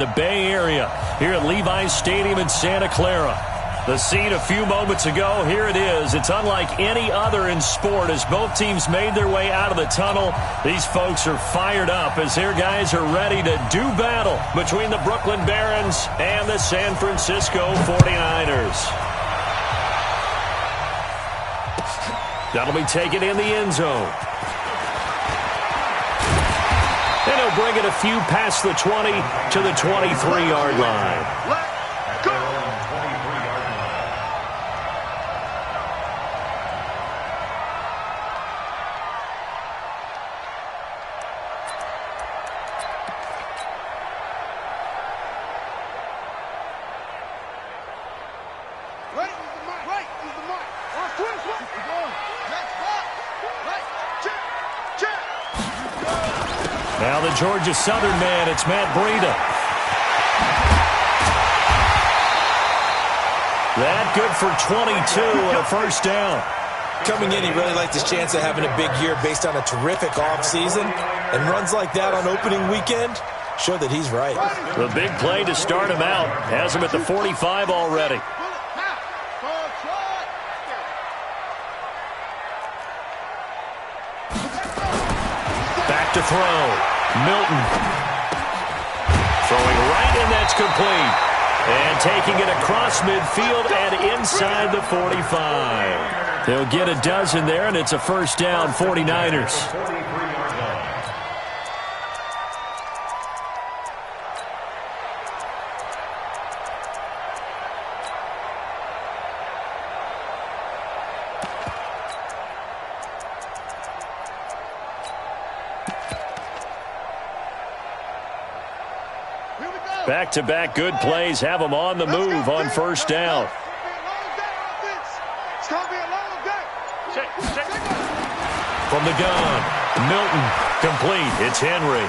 The Bay Area here at Levi's Stadium in Santa Clara. The scene a few moments ago, here it is. It's unlike any other in sport as both teams made their way out of the tunnel. These folks are fired up as their guys are ready to do battle between the Brooklyn Barons and the San Francisco 49ers. That'll be taken in the end zone. And he'll bring it a few past the 20 to the 23-yard line. Let's go! Now the Georgia Southern man, it's Matt Breida. That good for 22 and a first down. Coming in, he really liked his chance of having a big year based on a terrific offseason. And runs like that on opening weekend show that he's right. The big play to start him out. Has him at the 45 already. Back to throw. Milton. Throwing right, and that's complete. And taking it across midfield and inside the 45. They'll get a dozen there, and it's a first down, 49ers. Back-to-back good plays have them on the move on first down. From the gun, Milton, complete. It's Henry.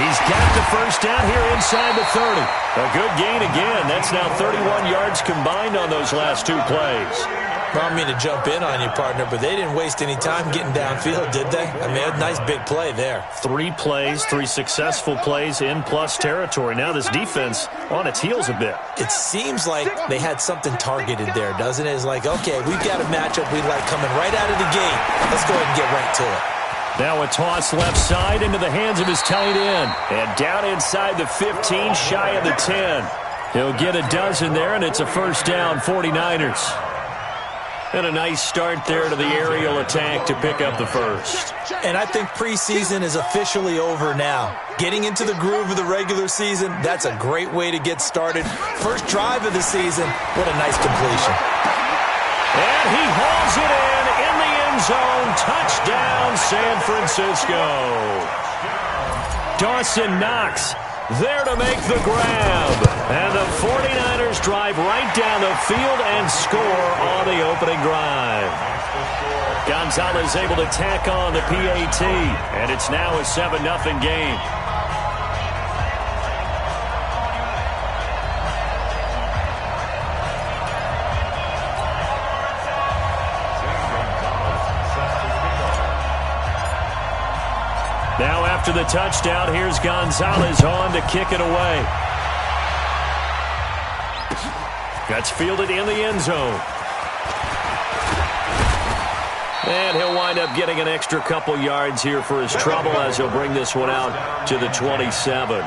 He's got the first down here inside the 30. A good gain again. That's now 31 yards combined on those last two plays. I don't mean to jump in on you, partner, but they didn't waste any time getting downfield, did they? I mean, a nice big play there. 3 plays, 3 successful plays in plus territory. Now this defense on its heels a bit. It seems like they had something targeted there, doesn't it? It's like, okay, we've got a matchup we like coming right out of the gate. Let's go ahead and get right to it. Now a toss left side into the hands of his tight end. And down inside the 15, shy of the 10. He'll get a dozen there, and it's a first down, 49ers. And a nice start there to the aerial attack to pick up the first. And I think preseason is officially over now. Getting into the groove of the regular season, that's a great way to get started. First drive of the season, what a nice completion. And he hauls it in the end zone. Touchdown, San Francisco. Dawson Knox there to make the grab. And the 49ers drive right down the field and score on the opening drive. Gonzalez able to tack on the PAT, and it's now a 7-0 game. Now after the touchdown, here's Gonzalez on to kick it away. That's fielded in the end zone. And he'll wind up getting an extra couple yards here for his trouble as he'll bring this one out to the 27.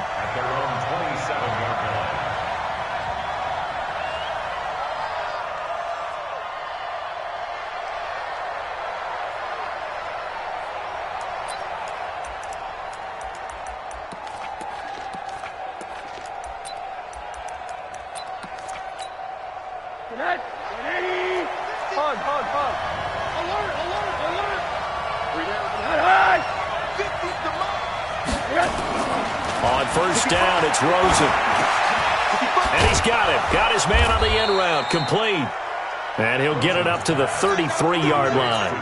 On first down, it's Rosen. And he's got it. Got his man on the end route. Complete. And he'll get it up to the 33-yard line.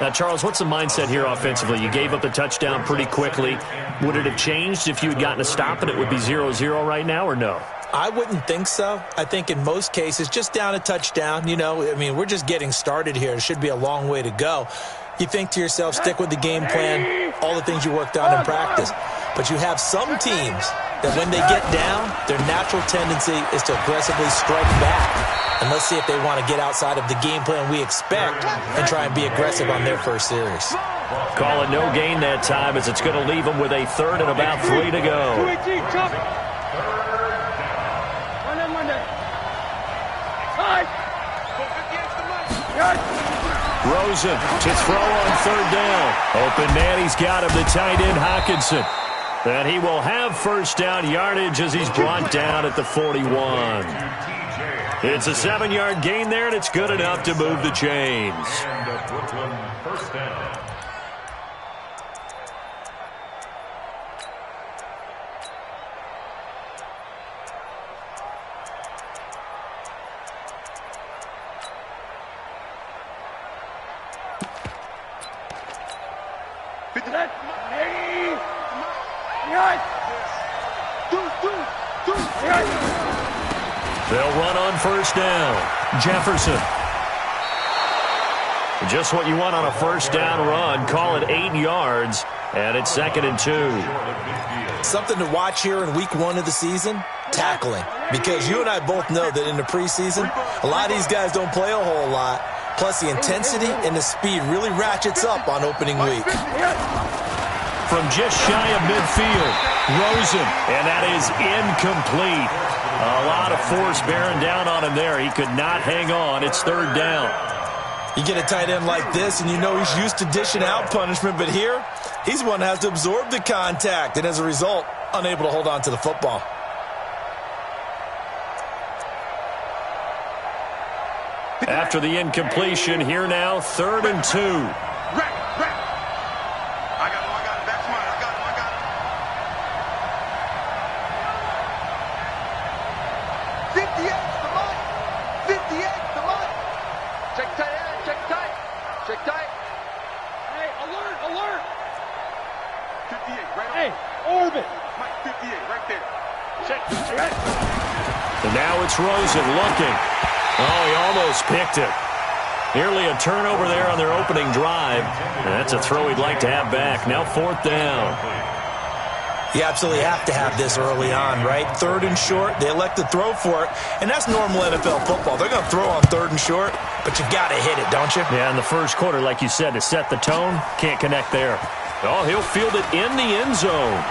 Now, Charles, what's the mindset here offensively? You gave up the touchdown pretty quickly. Would it have changed if you had gotten a stop and it would be 0-0 right now, or no? I wouldn't think so. I think in most cases, just down a touchdown, you know, I mean, we're just getting started here. It should be a long way to go. You think to yourself, stick with the game plan, all the things you worked on in practice. But you have some teams that when they get down, their natural tendency is to aggressively strike back. And let's see if they want to get outside of the game plan we expect and try and be aggressive on their first series. Call it no gain that time as it's going to leave them with a third and about 3 to go. Rosen to throw on third down. Open man, he's got him, the tight end Hockenson. And he will have first down yardage as he's brought down at the 41. It's a 7-yard gain there, and it's good enough to move the chains. And the Brooklyn first down. They'll run on first down. Jefferson. Just what you want on a first down run. Call it 8 yards, and it's 2nd and 2. Something to watch here in week 1 of the season, tackling. Because you and I both know that in the preseason, a lot of these guys don't play a whole lot. Plus, the intensity and the speed really ratchets up on opening week. From just shy of midfield, Rosen, and that is incomplete. A lot of force bearing down on him there. He could not hang on. It's 3rd down. You get a tight end like this, and you know he's used to dishing out punishment, but here, he's the one that has to absorb the contact, and as a result, unable to hold on to the football. After the incompletion, here now, 3rd and 2. And now it's Rosen looking. Oh, he almost picked it. Nearly a turnover there on their opening drive. And that's a throw he'd like to have back. Now 4th down. You absolutely have to have this early on, right? 3rd and short, they elect to throw for it. And that's normal NFL football. They're going to throw on 3rd and short, but you've got to hit it, don't you? Yeah, in the first quarter, like you said, to set the tone, can't connect there. Oh, he'll field it in the end zone.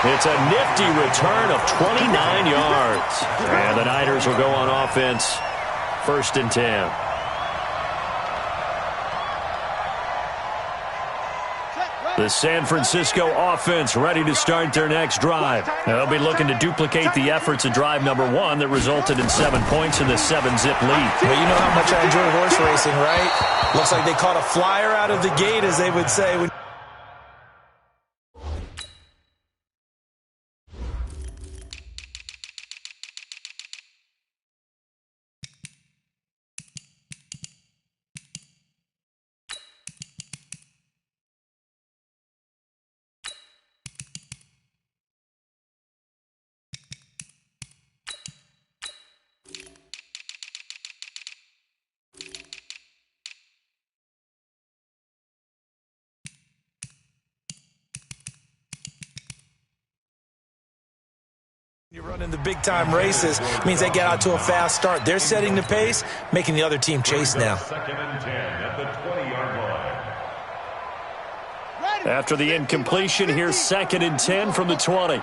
It's a nifty return of 29 yards. And the Niners will go on offense. 1st and 10. The San Francisco offense ready to start their next drive. They'll be looking to duplicate the efforts of drive number 1 that resulted in 7 points in the 7-zip lead. Well, you know how much I enjoy horse racing, right? Looks like they caught a flyer out of the gate, as they would say. You're running the big-time races, means they get out to a fast start. They're setting the pace, making the other team chase now. 2nd and 10 at the 20-yard line. After the incompletion, here's 2nd and 10 from the 20.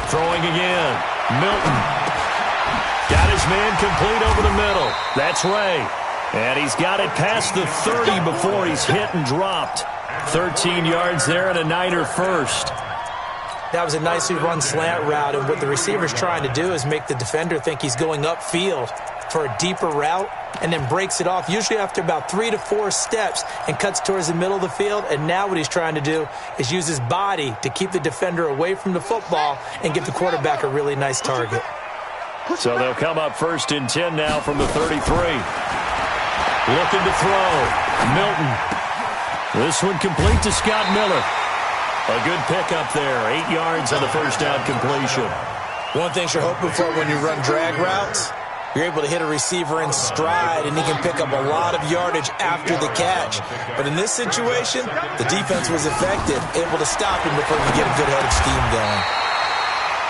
Throwing again. Milton. Got his man complete over the middle. That's Ray. And he's got it past the 30 before he's hit and dropped. 13 yards there and a Niner first. That was a nicely run slant route, and what the receiver's trying to do is make the defender think he's going upfield for a deeper route and then breaks it off, usually after about 3 to 4 steps, and cuts towards the middle of the field. And now what he's trying to do is use his body to keep the defender away from the football and give the quarterback a really nice target. So they'll come up 1st and 10 now from the 33. Looking to throw. Milton. This one complete to Scott Miller. A good pickup there. 8 yards on the first down completion. One thing you're hoping for when you run drag routes You're able to hit a receiver in stride, and he can pick up a lot of yardage after the catch. But in this situation, the defense was effective, able to stop him before he could get a good head of steam going.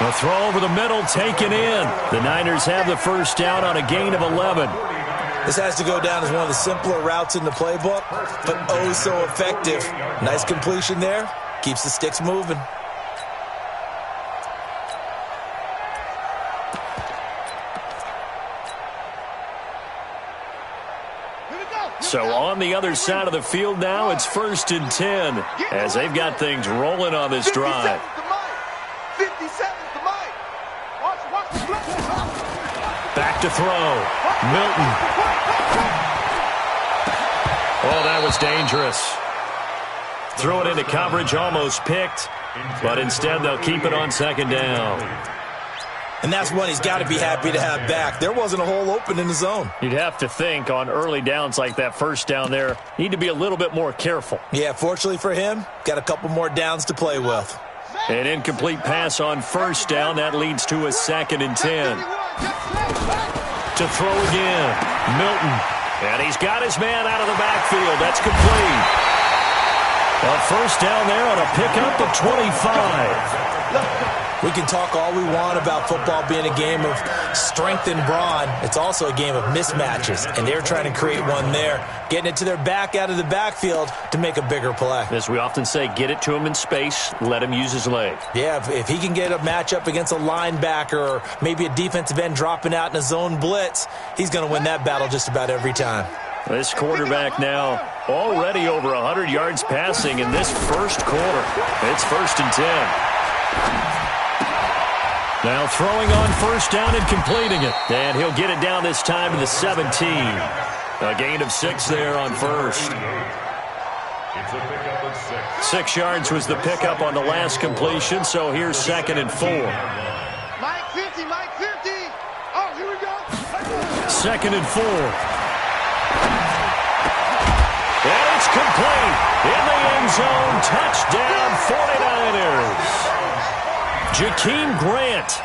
A throw over the middle taken in. The Niners have the first down on a gain of 11. This has to go down as one of the simpler routes in the playbook, but oh so effective. Nice completion there. Keeps the sticks moving. So on the other side of the field now, it's 1st and 10 as they've got things rolling on this drive. Back to throw. Milton. Oh, that was dangerous. Throw it into coverage, almost picked, but instead they'll keep it on 2nd down. And that's one he's got to be happy to have back. There wasn't a hole open in the zone. You'd have to think on early downs like that first down there, need to be a little bit more careful. Yeah, fortunately for him, got a couple more downs to play with. An incomplete pass on 1st down. That leads to a 2nd and 10. To throw again. Milton. And he's got his man out of the backfield. That's complete. A first down there on a pickup of 25. We can talk all we want about football being a game of strength and brawn. It's also a game of mismatches, and they're trying to create one there, getting it to their back out of the backfield to make a bigger play. As we often say, get it to him in space, let him use his leg. Yeah, if he can get a matchup against a linebacker or maybe a defensive end dropping out in a zone blitz, he's going to win that battle just about every time. This quarterback now already over 100 yards passing in this first quarter. It's 1st and 10. Now throwing on 1st down and completing it. And he'll get it down this time to the 17. A gain of 6 there on 1st. It's a pickup of 6. 6 yards was the pickup on the last completion, so here's 2nd and 4. Mike 50, Mike 50. Oh, here we go. 2nd and 4. And it's complete. In the end zone, touchdown 49ers. Jakeem Grant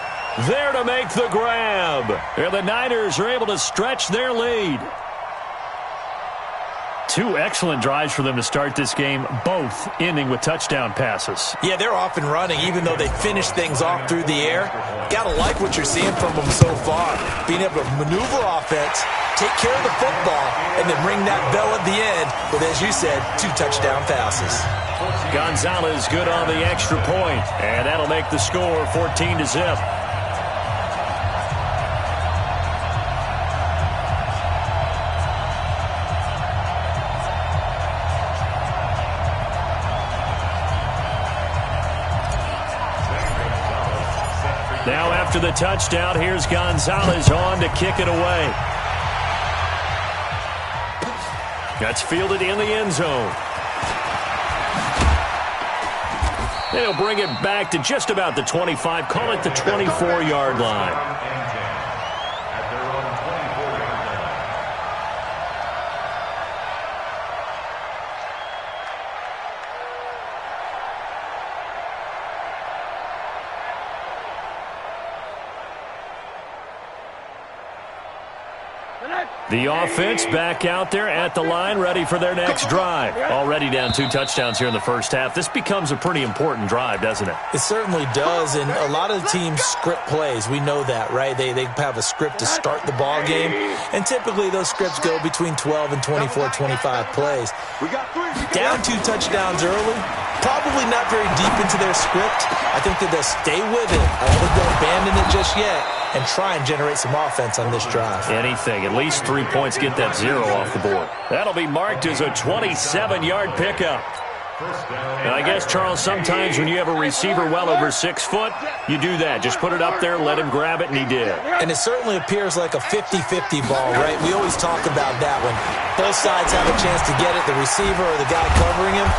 there to make the grab. And the Niners are able to stretch their lead. 2 excellent drives for them to start this game, both ending with touchdown passes. Yeah, they're off and running, even though they finish things off through the air. Gotta like what you're seeing from them so far. Being able to maneuver offense, take care of the football, and then ring that bell at the end with, as you said, 2 touchdown passes. Gonzalez good on the extra point, and that'll make the score 14-0. Now after the touchdown, here's Gonzalez on to kick it away. That's fielded in the end zone. They'll bring it back to just about the 25, call it the 24-yard line. The offense back out there at the line, ready for their next drive. Already down 2 touchdowns here in the first half. This becomes a pretty important drive, doesn't it? It certainly does, and a lot of the teams script plays. We know that, right? They have a script to start the ball game, and typically those scripts go between 12 and 24, 25 plays. Down 2 touchdowns early, probably not very deep into their script. I think that they'll stay with it. I don't think they'll abandon it just yet and try and generate some offense on this drive. Anything. At least 3 points, get that 0 off the board. That'll be marked as a 27-yard pickup. And I guess, Charles, sometimes when you have a receiver well over 6 foot, you do that. Just put it up there, let him grab it, and he did. And it certainly appears like a 50-50 ball, right? We always talk about that when both sides have a chance to get it, the receiver or the guy covering him.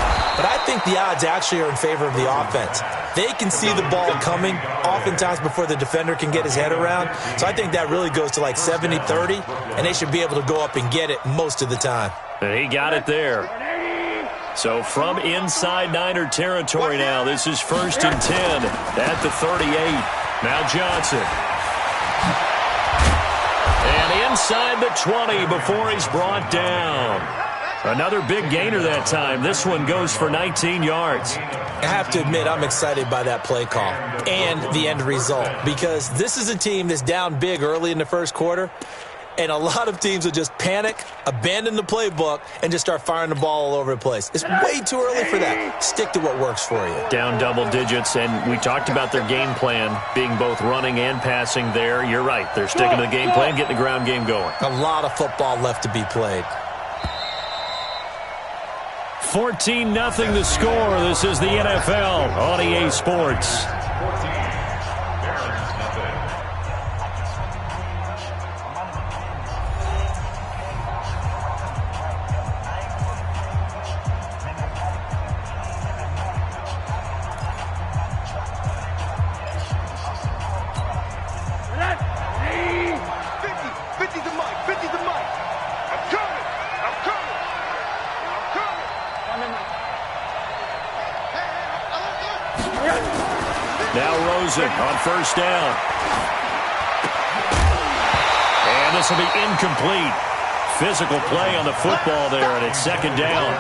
But I think the odds actually are in favor of the offense. They can see the ball coming oftentimes before the defender can get his head around. So I think that really goes to like 70-30, and they should be able to go up and get it most of the time. And he got it there. So from inside Niner territory now, this is 1st and 10 at the 38. Now Johnson. inside the 20 before he's brought down. Another big gainer that time. This one goes for 19 yards. I have to admit, I'm excited by that play call and the end result, because this is a team that's down big early in the first quarter, and a lot of teams will just panic, abandon the playbook, and just start firing the ball all over the place. It's way too early for that. Stick to what works for you. Down double digits, and we talked about their game plan being both running and passing there. You're right. They're sticking to the game plan, getting the ground game going. A lot of football left to be played. 14-0 the score. This is the NFL on EA Sports. 14. Bears nothing. Now Rosen on first down. And this will be incomplete. Physical play on the football there, and it's second down.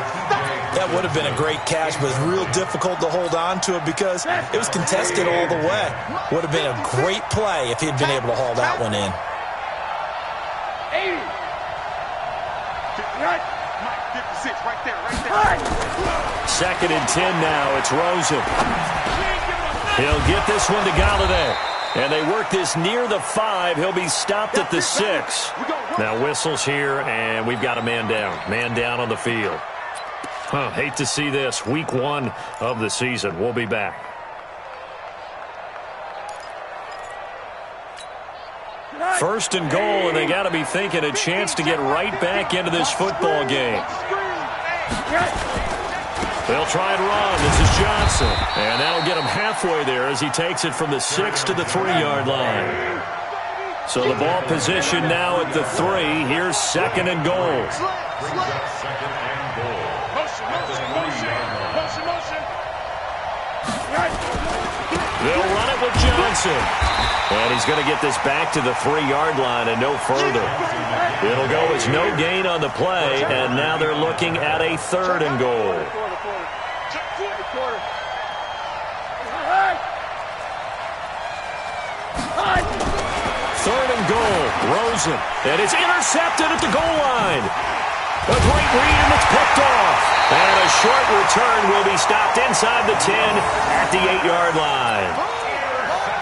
That would have been a great catch, but it's real difficult to hold on to it because it was contested all the way. Would have been a great play if he'd been able to haul that one in. 56, right there. Second and 10 now. It's Rosen. He'll get this one to Galladay. And they work this near the 5. He'll be stopped at the 6. Now whistles here, and we've got a man down. Man down on the field. Hate to see this. Week 1 of the season. We'll be back. First and goal, and they got to be thinking a chance to get right back into this football game. They'll try and run. This is Johnson. And that'll get him halfway there as he takes it from the 6 to the 3-yard line. So the ball position now at the 3. Here's second and goal. Second and goal. They'll run it with Johnson. And he's going to get this back to the 3-yard line and no further. It'll go as no gain on the play, and now they're looking at a third and goal. Third and goal, Rosen. And it's intercepted at the goal line. A great read, and it's picked off. And a short return will be stopped inside the 10 at the 8-yard line.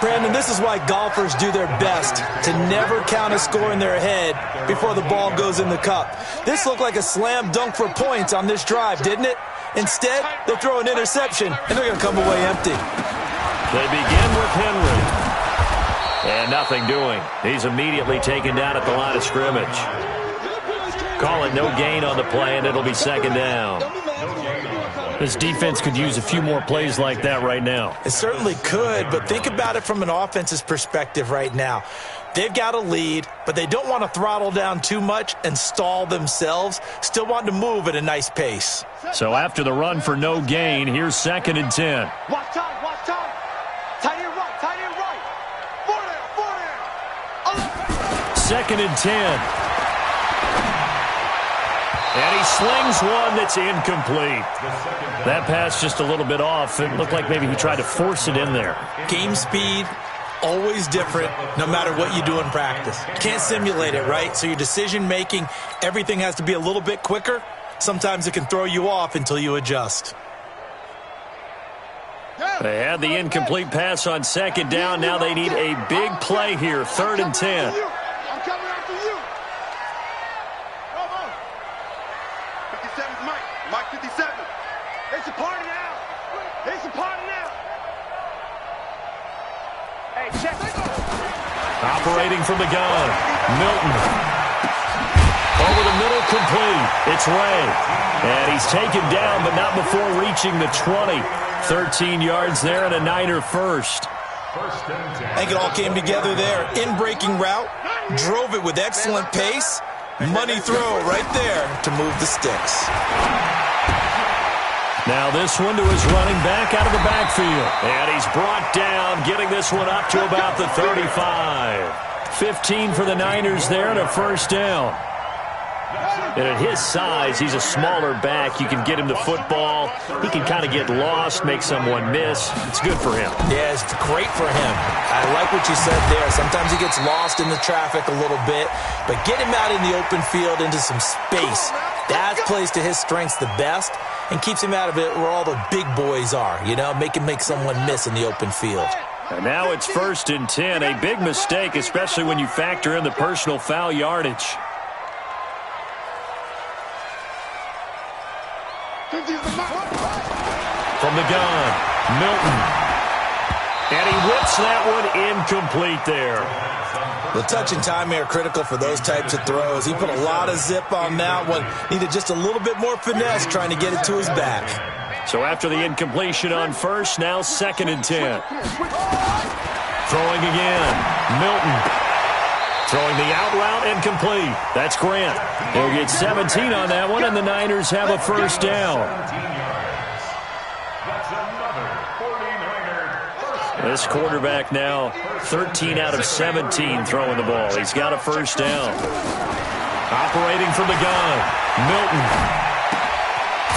Brandon, this is why golfers do their best to never count a score in their head before the ball goes in the cup. This looked like a slam dunk for points on this drive, didn't it? Instead, they'll throw an interception, and they're going to come away empty. They begin with Henry. And nothing doing. He's immediately taken down at the line of scrimmage. Call it no gain on the play, and it'll be second down. This defense could use a few more plays like that right now. It certainly could, but think about it from an offense's perspective right now. They've got a lead, but they don't want to throttle down too much and stall themselves. Still want to move at a nice pace. So after the run for no gain, here's second and 10. Watch time, watch time. Tight end right, tight end right. Four there. Second and 10. And he slings one that's incomplete. That pass just a little bit off. It looked like maybe he tried to force it in there. Game speed, always different, no matter what you do in practice. Can't simulate it, right? So your decision-making, everything has to be a little bit quicker. Sometimes it can throw you off until you adjust. They had the incomplete pass on second down. Now they need a big play here, third and 10. I'm coming after you. Come on. 57's Mike. Mike 57. It's a party now. It's a party now. Hey, check it. Operating from the gun, Milton. Over the middle, complete. It's Ray. And he's taken down, but not before reaching the 20. 13 yards there and a Niner first. I think it all came together there. In-breaking route, drove it with excellent pace. Money throw right there to move the sticks. Now this one to his running back out of the backfield. And he's brought down, getting this one up to about the 35. 15 for the Niners there and a first down. And at his size, he's a smaller back. You can get him the football. He can kind of get lost, make someone miss. It's good for him. Yeah, it's great for him. I like what you said there. Sometimes he gets lost in the traffic a little bit, but get him out in the open field into some space. That plays to his strengths the best and keeps him out of it where all the big boys are, you know, make him make someone miss in the open field. And now it's 1st and 10. A big mistake, especially when you factor in the personal foul yardage. From the gun, Milton. And he whips that one incomplete there. The touch and timing are critical for those types of throws. He put a lot of zip on that one. Needed just a little bit more finesse trying to get it to his back. So after the incompletion on first, now 2nd and 10. Throwing again, Milton. Throwing the out route and complete. That's Grant. He'll get 17 on that one, and the Niners have a first down. This quarterback now 13 out of 17 throwing the ball. He's got a first down. Operating from the gun, Milton.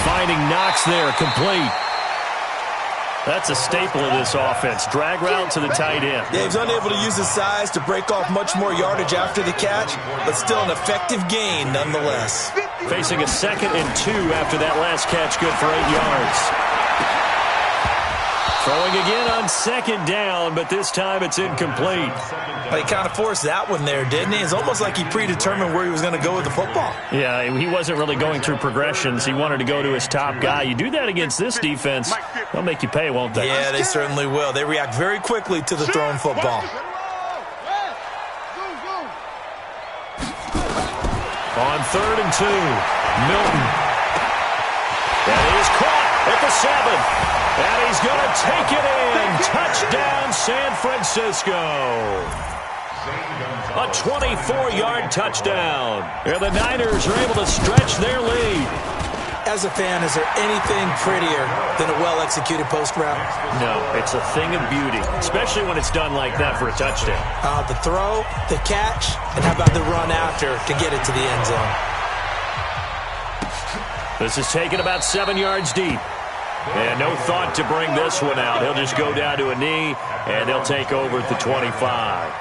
Finding Knox there, complete. That's a staple of this offense. Drag route to the tight end. Yeah, he's unable to use his size to break off much more yardage after the catch, but still an effective gain nonetheless. Facing a 2nd and 2 after that last catch, good for 8 yards. Throwing again on 2nd down, but this time it's incomplete. But he kind of forced that one there, didn't he? It's almost like he predetermined where he was going to go with the football. Yeah, he wasn't really going through progressions. He wanted to go to his top guy. You do that against this defense, they'll make you pay, won't they? Yeah, they certainly will. They react very quickly to the thrown football. On 3rd and 2, Milton. That is caught at the 7. And he's going to take it in. Touchdown, San Francisco. A 24-yard touchdown. And the Niners are able to stretch their lead. As a fan, is there anything prettier than a well-executed post route? No, it's a thing of beauty, especially when it's done like that for a touchdown. The throw, the catch, and how about the run after to get it to the end zone? This is taken about 7 yards deep. And no thought to bring this one out. He'll just go down to a knee, and they'll take over at the 25.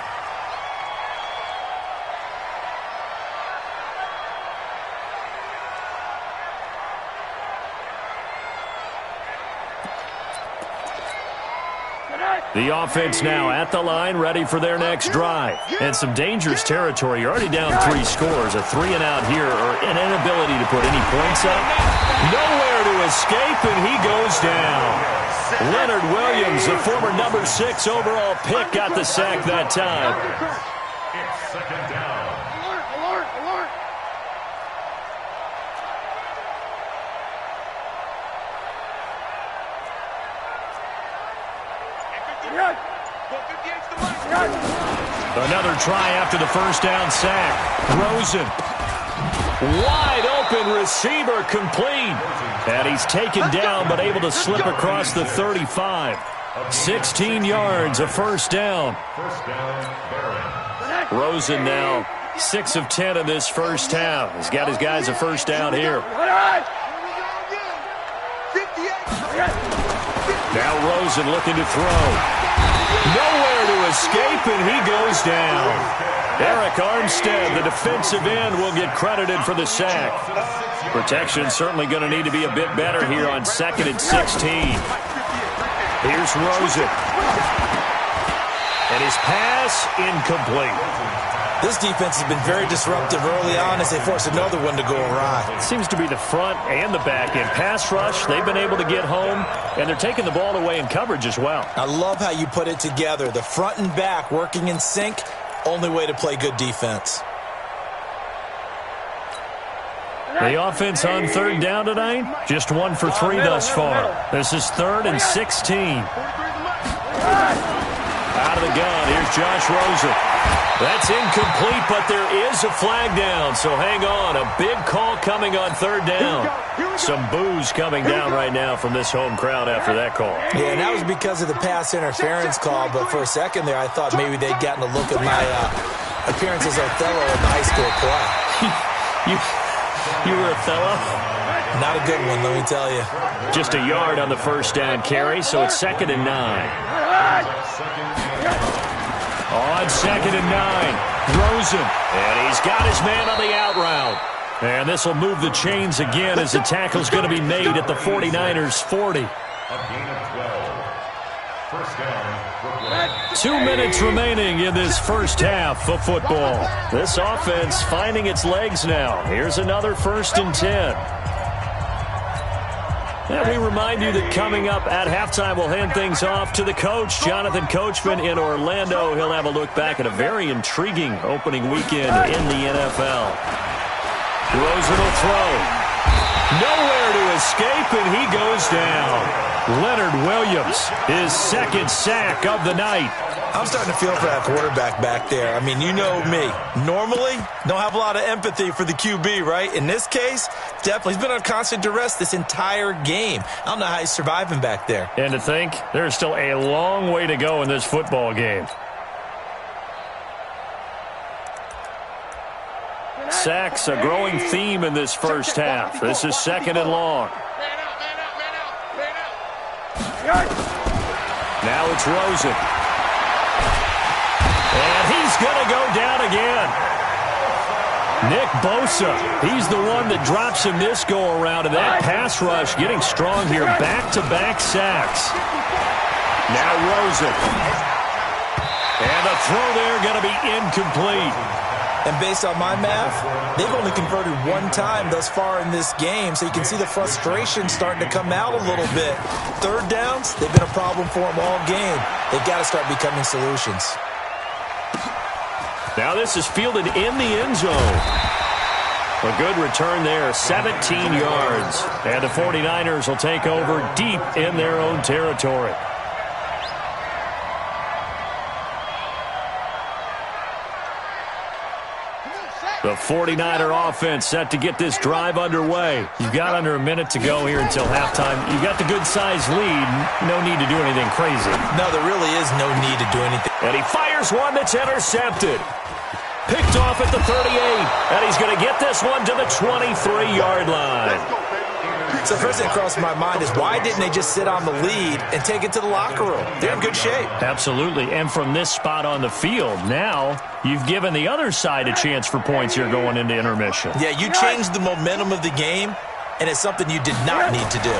The offense now at the line, ready for their next drive. And some dangerous territory. You're already down 3 scores. A 3-and-out here, or an inability to put any points up. Nowhere to escape, and he goes down. Leonard Williams, the former number 6 overall pick, got the sack that time. It's 2nd down. Alert! Another try after the first down sack. Rosen. Wide open receiver, complete. And he's taken down but able to slip across the 35. 16 yards, a first down. Rosen now 6 of 10 in this first half. He's got his guys a first down here. Now Rosen looking to throw. Nowhere to escape, and he goes down. Eric Armstead, the defensive end, will get credited for the sack. Protection certainly going to need to be a bit better here on 2nd and 16. Here's Rosen. And his pass incomplete. This defense has been very disruptive early on as they force another one to go awry. It seems to be the front and the back end. Pass rush, they've been able to get home, and they're taking the ball away in coverage as well. I love how you put it together. The front and back working in sync, only way to play good defense. The offense on 3rd down tonight, just 1 for 3 thus far. This is 3rd and 16. Out of the gun, here's Josh Rosen. That's incomplete, but there is a flag down, so hang on. A big call coming on 3rd down. Some boos coming down right now from this home crowd after that call. Yeah, and that was because of the pass interference call, but for a second there I thought maybe they'd gotten a look at appearance as Othello in the high school play. You were Othello? Not a good one, let me tell you. Just a yard on the first down carry, so it's 2nd and 9. On 2nd and 9, Rosen. And he's got his man on the out route. And this will move the chains again as the tackle's going to be made at the 49ers' 40. A gain of 12. First down. 2 minutes remaining in this first half of football. This offense finding its legs now. Here's another 1st and 10. And we remind you that coming up at halftime, we'll hand things off to the coach, Jonathan Coachman in Orlando. He'll have a look back at a very intriguing opening weekend in the NFL. Rosen will throw. Nowhere to escape, and he goes down. Leonard Williams, his 2nd sack of the night. I'm starting to feel for that quarterback back there. I mean, you know me. Normally, don't have a lot of empathy for the QB, right? In this case, definitely. He's been on constant duress this entire game. I don't know how he's surviving back there. And to think, there's still a long way to go in this football game. Sacks, a growing theme in this first half. This is 2nd and long. Now it's Rosen. And he's going to go down again. Nick Bosa, he's the one that drops him this go-around. And that pass rush getting strong here. Back-to-back sacks. Now Rosen. And the throw there going to be incomplete. And based on my math, they've only converted one time thus far in this game, so you can see the frustration starting to come out a little bit. 3rd downs, they've been a problem for them all game. They've got to start becoming solutions. Now this is fielded in the end zone. A good return there, 17 yards. And the 49ers will take over deep in their own territory. The 49er offense set to get this drive underway. You've got under a minute to go here until halftime. You've got the good-sized lead. No need to do anything crazy. No, there really is no need to do anything. And he fires one that's intercepted. Picked off at the 38. And he's going to get this one to the 23-yard line. So first thing crossed my mind is why didn't they just sit on the lead and take it to the locker room? They're in good shape. Absolutely. And from this spot on the field, now you've given the other side a chance for points here going into intermission. Yeah, you changed the momentum of the game, and it's something you did not need to do.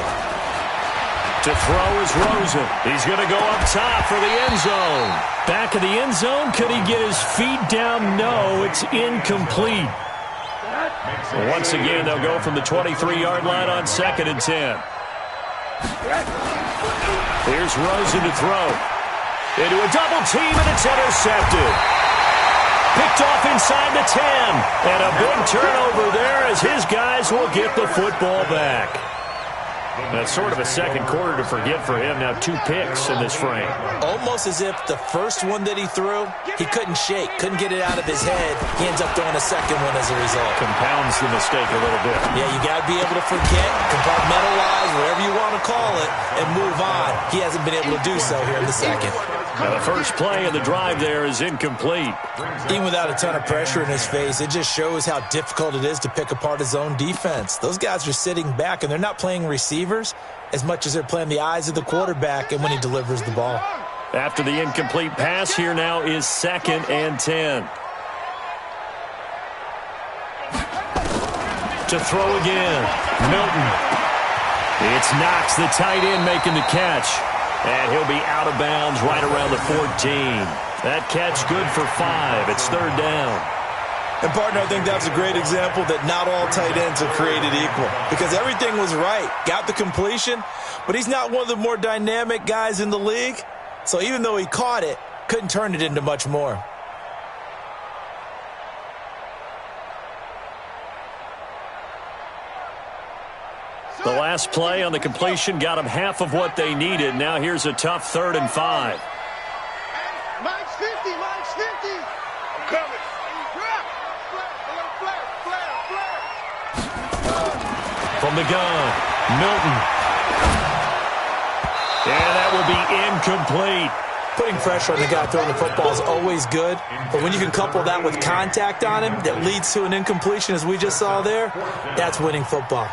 To throw is Rosen. He's going to go up top for the end zone. Back of the end zone. Could he get his feet down? No, it's incomplete. Once again, they'll go from the 23-yard line on 2nd and 10. Here's Rosen to throw. Into a double team, and it's intercepted. Picked off inside the 10. And a big turnover there as his guys will get the football back. That's sort of a second quarter to forget for him. Now 2 picks in this frame. Almost as if the first one that he threw, he couldn't shake, couldn't get it out of his head. He ends up throwing a second one as a result. Compounds the mistake a little bit. Yeah, you got to be able to forget, compartmentalize, whatever you want to call it, and move on. He hasn't been able to do so here in the second. Now the first play of the drive there is incomplete. Even without a ton of pressure in his face, it just shows how difficult it is to pick apart his own defense. Those guys are sitting back, and they're not playing receivers as much as they're playing the eyes of the quarterback and when he delivers the ball. After the incomplete pass, here now is 2nd and 10. To throw again, Milton. It's Knox, the tight end, making the catch. And he'll be out of bounds right around the 14. That catch good for 5. It's 3rd down. And, partner, I think that's a great example that not all tight ends are created equal. Because everything was right. Got the completion, but he's not one of the more dynamic guys in the league. So even though he caught it, couldn't turn it into much more. The last play on the completion got them half of what they needed. Now here's a tough 3rd and 5. Mike's 50, Mike's 50. I'm coming. From the gun, Milton. And that will be incomplete. Putting pressure on the guy throwing the football is always good, but when you can couple that with contact on him that leads to an incompletion, as we just saw there, that's winning football.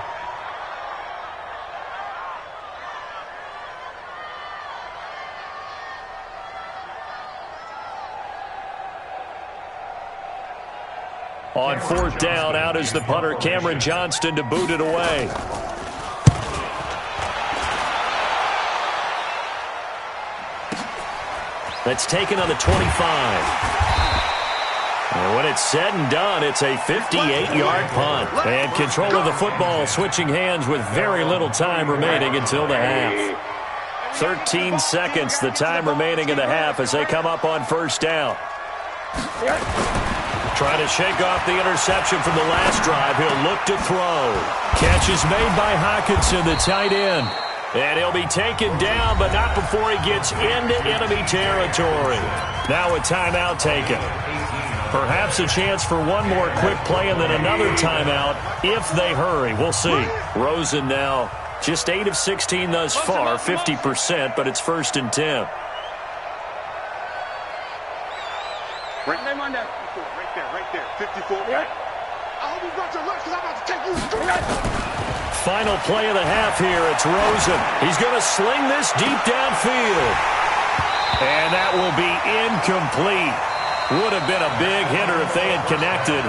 On fourth down, out is the punter, Cameron Johnston, to boot it away. That's taken on the 25. And when it's said and done, it's a 58-yard punt. And control of the football switching hands with very little time remaining until the half. 13 seconds, the time remaining in the half as they come up on first down. Trying to shake off the interception from the last drive. He'll look to throw. Catch is made by Hockenson, the tight end. And he'll be taken down, but not before he gets into enemy territory. Now a timeout taken. Perhaps a chance for one more quick play and then another timeout if they hurry. We'll see. Rosen now just 8 of 16 thus far, 50%, but it's 1st and 10. Right there, 54. I hope you brought your lunch because I'm about to take you straight. Final play of the half here. It's Rosen. He's going to sling this deep downfield. And that will be incomplete. Would have been a big hitter if they had connected.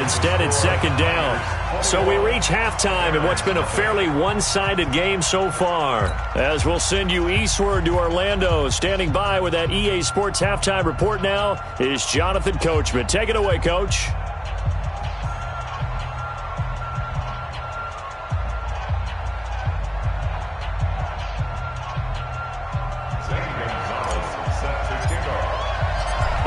Instead, it's 2nd down. So we reach halftime in what's been a fairly one-sided game so far. As we'll send you eastward to Orlando. Standing by with that EA Sports halftime report now is Jonathan Coachman. Take it away, Coach.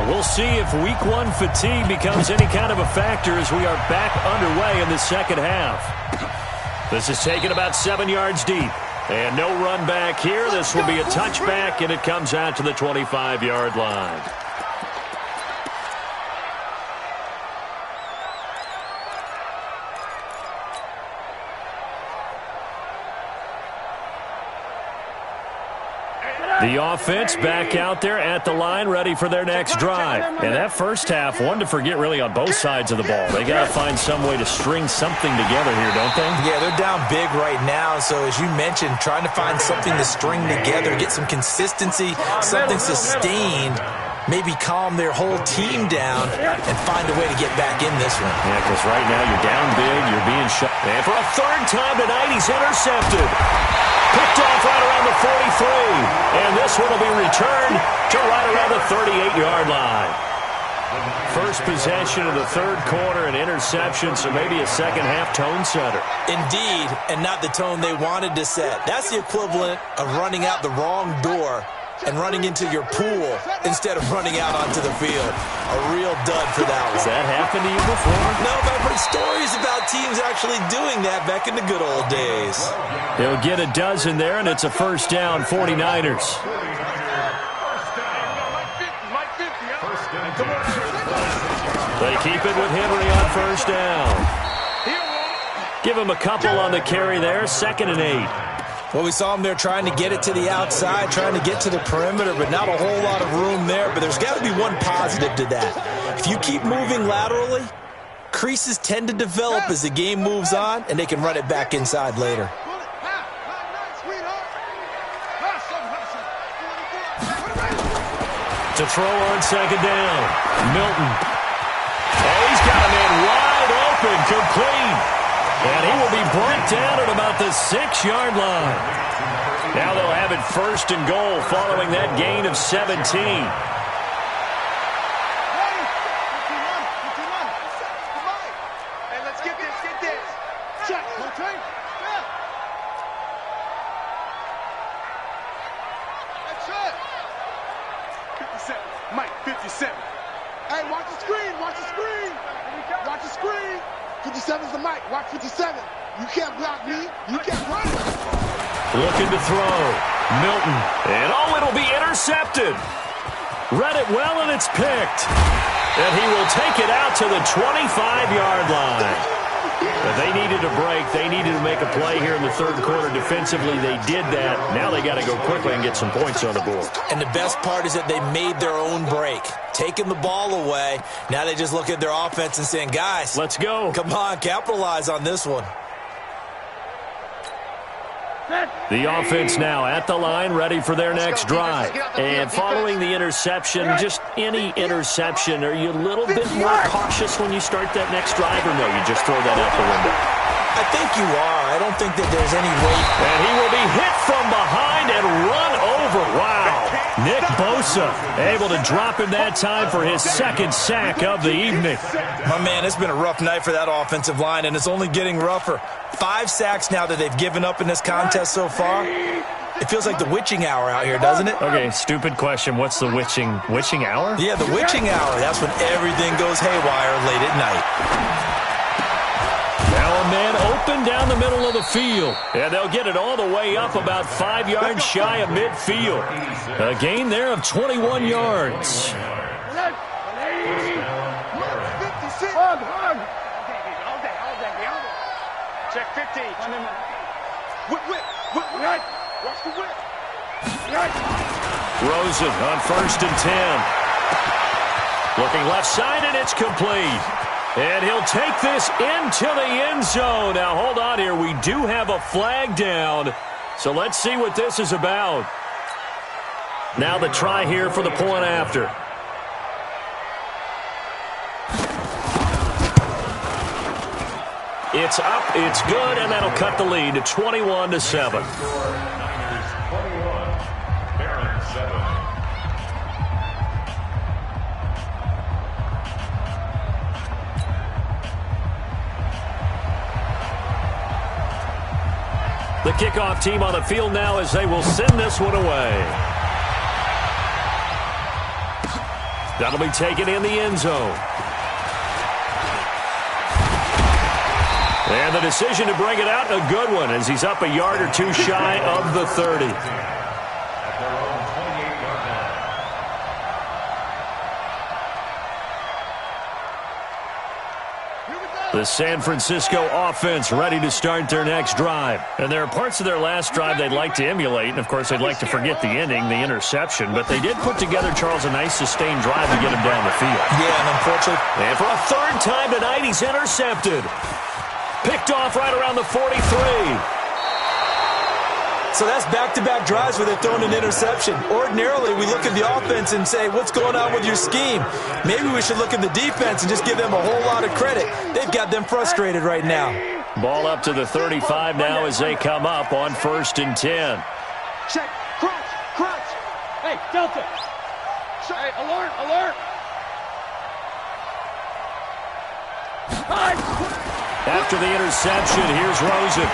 We'll see if week 1 fatigue becomes any kind of a factor as we are back underway in the second half. This is taken about 7 yards deep. And no run back here. This will be a touchback, and it comes out to the 25-yard line. The offense back out there at the line, ready for their next drive. And that first half, one to forget really on both sides of the ball. They got to find some way to string something together here, don't they? Yeah, they're down big right now. So as you mentioned, trying to find something to string together, get some consistency, something sustained, maybe calm their whole team down and find a way to get back in this one. Yeah, because right now you're down big, you're being shot. And for a 3rd time tonight, he's intercepted. Picked off right around the 43. And this one will be returned to right around the 38-yard line. First possession of the 3rd quarter, an interception, so maybe a second-half tone setter. Indeed, and not the tone they wanted to set. That's the equivalent of running out the wrong door and running into your pool instead of running out onto the field. A real dud for that one. Has that happened to you before? No, but I've heard stories about teams actually doing that back in the good old days. He'll get a dozen there, and it's a 1st down, 49ers. They keep it with Henry on 1st down. Give him a couple on the carry there, 2nd and 8. Well, we saw him there trying to get it to the outside, trying to get to the perimeter, but not a whole lot of room there. But there's got to be one positive to that. If you keep moving laterally, creases tend to develop as the game moves on, and they can run it back inside later. To throw on 2nd down, Milton. Oh, he's got a man wide open, complete. And he will be brought down at about the 6-yard line. Now they'll have it 1st and goal following that gain of 17. Hey, let's get this. Check, okay? That's it. 57. Mike, 57. Hey, watch the screen. Watch the screen. 57's the mic. Watch 57. You can't block me. You can't run. Looking to throw. Milton. And it'll be intercepted. Read it well, and it's picked. And he will take it out to the 25-yard line. But they needed a break. They needed to make a play here in the third quarter defensively. They did that. Now they got to go quickly and get some points on the board. And the best part is that they made their own break, taking the ball away. Now they just look at their offense and saying, guys, let's go. Come on, capitalize on this one. The offense now at the line, ready for their next drive. And following the interception, just any interception, are you a little bit more cautious when you start that next drive, or no, you just throw that out the window? I think you are. I don't think that there's any weight. And he will be hit from behind and run over. Wow. Nick Bosa able to drop him that time for his second sack of the evening. My man, it's been a rough night for that offensive line, and it's only getting rougher. 5 sacks now that they've given up in this contest so far. It feels like the witching hour out here, doesn't it? Okay, stupid question. What's the witching hour? Yeah, the witching hour. That's when everything goes haywire late at night. Now a man open down the middle of the field. And they'll get it all the way up about 5 yards shy of midfield. A gain there of 21 yards. Check 15. Whip. Watch the whip. Rosen on 1st and 10. Looking left side, and it's complete. And he'll take this into the end zone. Now, hold on here. We do have a flag down. So let's see what this is about. Now the try here for the point after. It's up, it's good, and that'll cut the lead to 21-7. The kickoff team on the field now as they will send this one away. That'll be taken in the end zone. And the decision to bring it out, a good one, as he's up a yard or two shy of the 30. The San Francisco offense ready to start their next drive. And there are parts of their last drive they'd like to emulate. And, of course, they'd like to forget the ending, the interception. But they did put together, Charles, a nice sustained drive to get him down the field. Yeah, and unfortunately. And for a third time tonight, he's intercepted. Picked off right around the 43. So that's back-to-back drives where they're throwing an interception. Ordinarily, we look at the offense and say, what's going on with your scheme? Maybe we should look at the defense and just give them a whole lot of credit. They've got them frustrated right now. Ball up to the 35 now as they come up on 1st and 10. Check. Crunch. Hey, Delta. Hey, alert. After the interception, here's Rosen.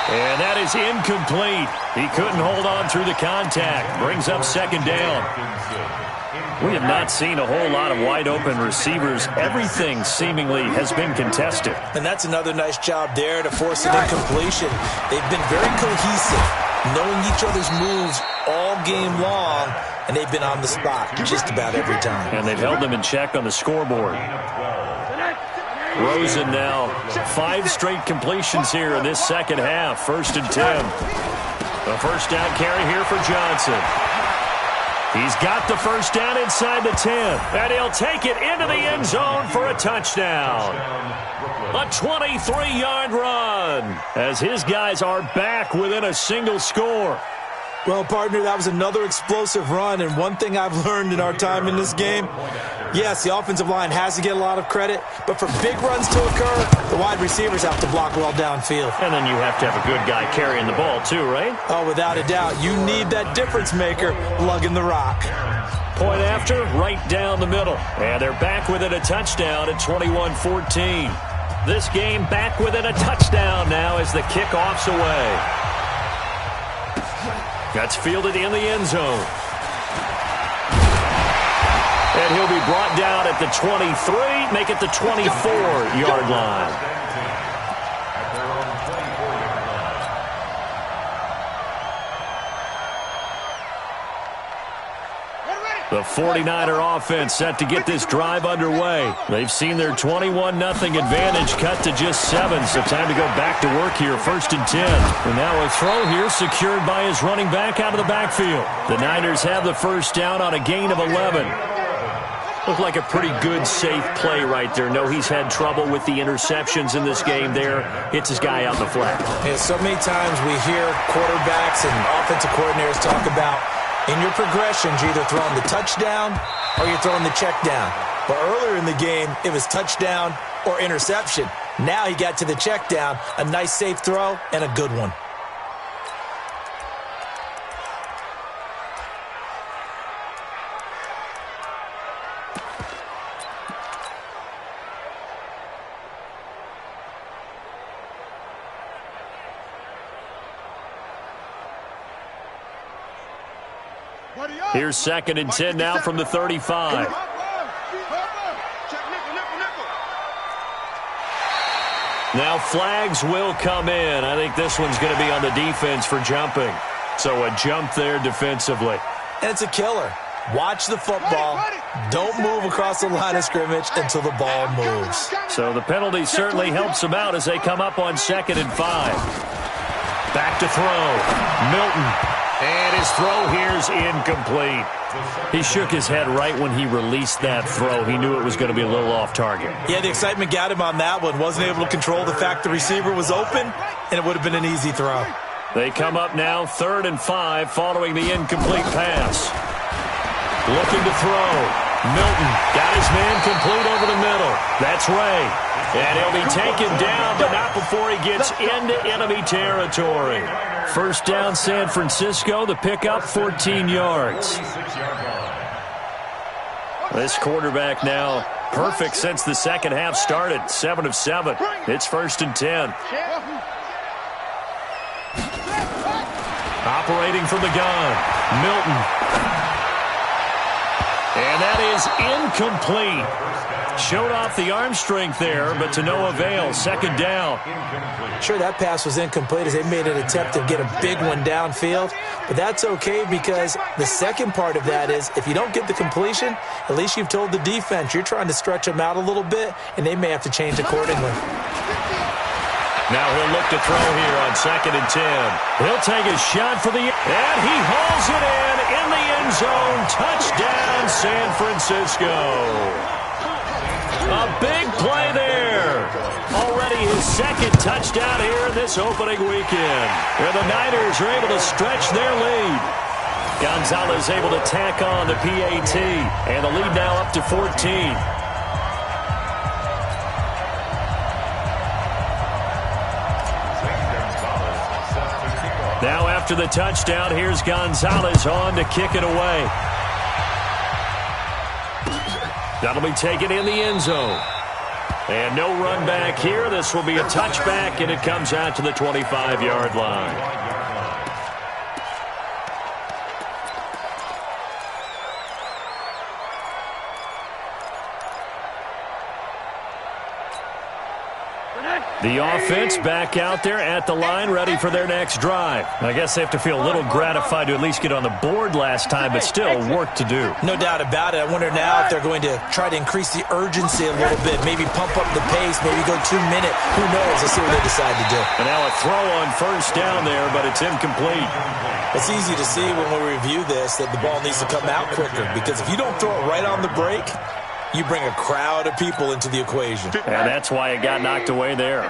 And that is incomplete. He couldn't hold on through the contact. Brings up 2nd down. We have not seen a whole lot of wide-open receivers. Everything seemingly has been contested. And that's another nice job there to force an incompletion. They've been very cohesive, knowing each other's moves all game long, and they've been on the spot just about every time. And they've held them in check on the scoreboard. Rosen now 5 straight completions here in this second half. 1st and 10. A first down carry here for Johnson. He's got the first down inside the 10. And he'll take it into the end zone for a touchdown. A 23-yard run as his guys are back within a single score. Well, partner, that was another explosive run, and one thing I've learned in our time in this game, yes, the offensive line has to get a lot of credit, but for big runs to occur, the wide receivers have to block well downfield. And then you have to have a good guy carrying the ball too, right? Oh, without a doubt. You need that difference maker lugging the rock. Point after, right down the middle. And they're back within a touchdown at 21-14. This game back within a touchdown now as the kickoff's away. That's fielded in the end zone. And he'll be brought down at the 23, make it the 24-yard line. The 49er offense set to get this drive underway. They've seen their 21-0 advantage cut to just 7, so time to go back to work here, 1st and 10. And now a throw here secured by his running back out of the backfield. The Niners have the first down on a gain of 11. Looked like a pretty good, safe play right there. No, he's had trouble with the interceptions in this game there. Hits his guy out in the flat. Yeah, so many times we hear quarterbacks and offensive coordinators talk about in your progressions, you're either throwing the touchdown or you're throwing the check down. But earlier in the game, it was touchdown or interception. Now he got to the check down, a nice safe throw, and a good one. Here's 2nd and 10 now from the 35. Now flags will come in. I think this one's going to be on the defense for jumping. So a jump there defensively. And it's a killer. Watch the football. Don't move across the line of scrimmage until the ball moves. So the penalty certainly helps them out as they come up on 2nd and 5. Back to throw. Milton. And his throw here's incomplete. He shook his head right when he released that throw. He knew it was going to be a little off target. Yeah, the excitement got him on that one. Wasn't able to control the fact the receiver was open, and it would have been an easy throw. They come up now 3rd and 5 following the incomplete pass. Looking to throw. Milton got his man complete over the middle. That's Ray. And he'll be taken down, but not before he gets into enemy territory. First down, San Francisco. The pickup, 14 yards. This quarterback now perfect since the second half started. 7 of 7. It's 1st and 10. Operating from the gun, Milton. And that is incomplete. Showed off the arm strength there, but to no avail. 2nd down. Sure, that pass was incomplete as they made an attempt to get a big one downfield. But that's okay because the second part of that is if you don't get the completion, at least you've told the defense you're trying to stretch them out a little bit, and they may have to change accordingly. Now he'll look to throw here on 2nd and 10. He'll take a shot for the... And he hauls it in the end zone. Touchdown, San Francisco. A big play there. Already his 2nd touchdown here in this opening weekend. Where the Niners are able to stretch their lead. Gonzalez able to tack on the PAT. And the lead now up to 14. Now after the touchdown, here's Gonzalez on to kick it away. That'll be taken in the end zone. And no run back here. This will be a touchback, and it comes out to the 25-yard line. The offense back out there at the line, ready for their next drive. I guess they have to feel a little gratified to at least get on the board last time, but still work to do. No doubt about it. I wonder now if they're going to try to increase the urgency a little bit, maybe pump up the pace, maybe go 2 minute. Who knows? Let's see what they decide to do. And now a throw on 1st down there, but it's incomplete. It's easy to see when we review this that the ball needs to come out quicker because if you don't throw it right on the break, you bring a crowd of people into the equation. And that's why it got knocked away there.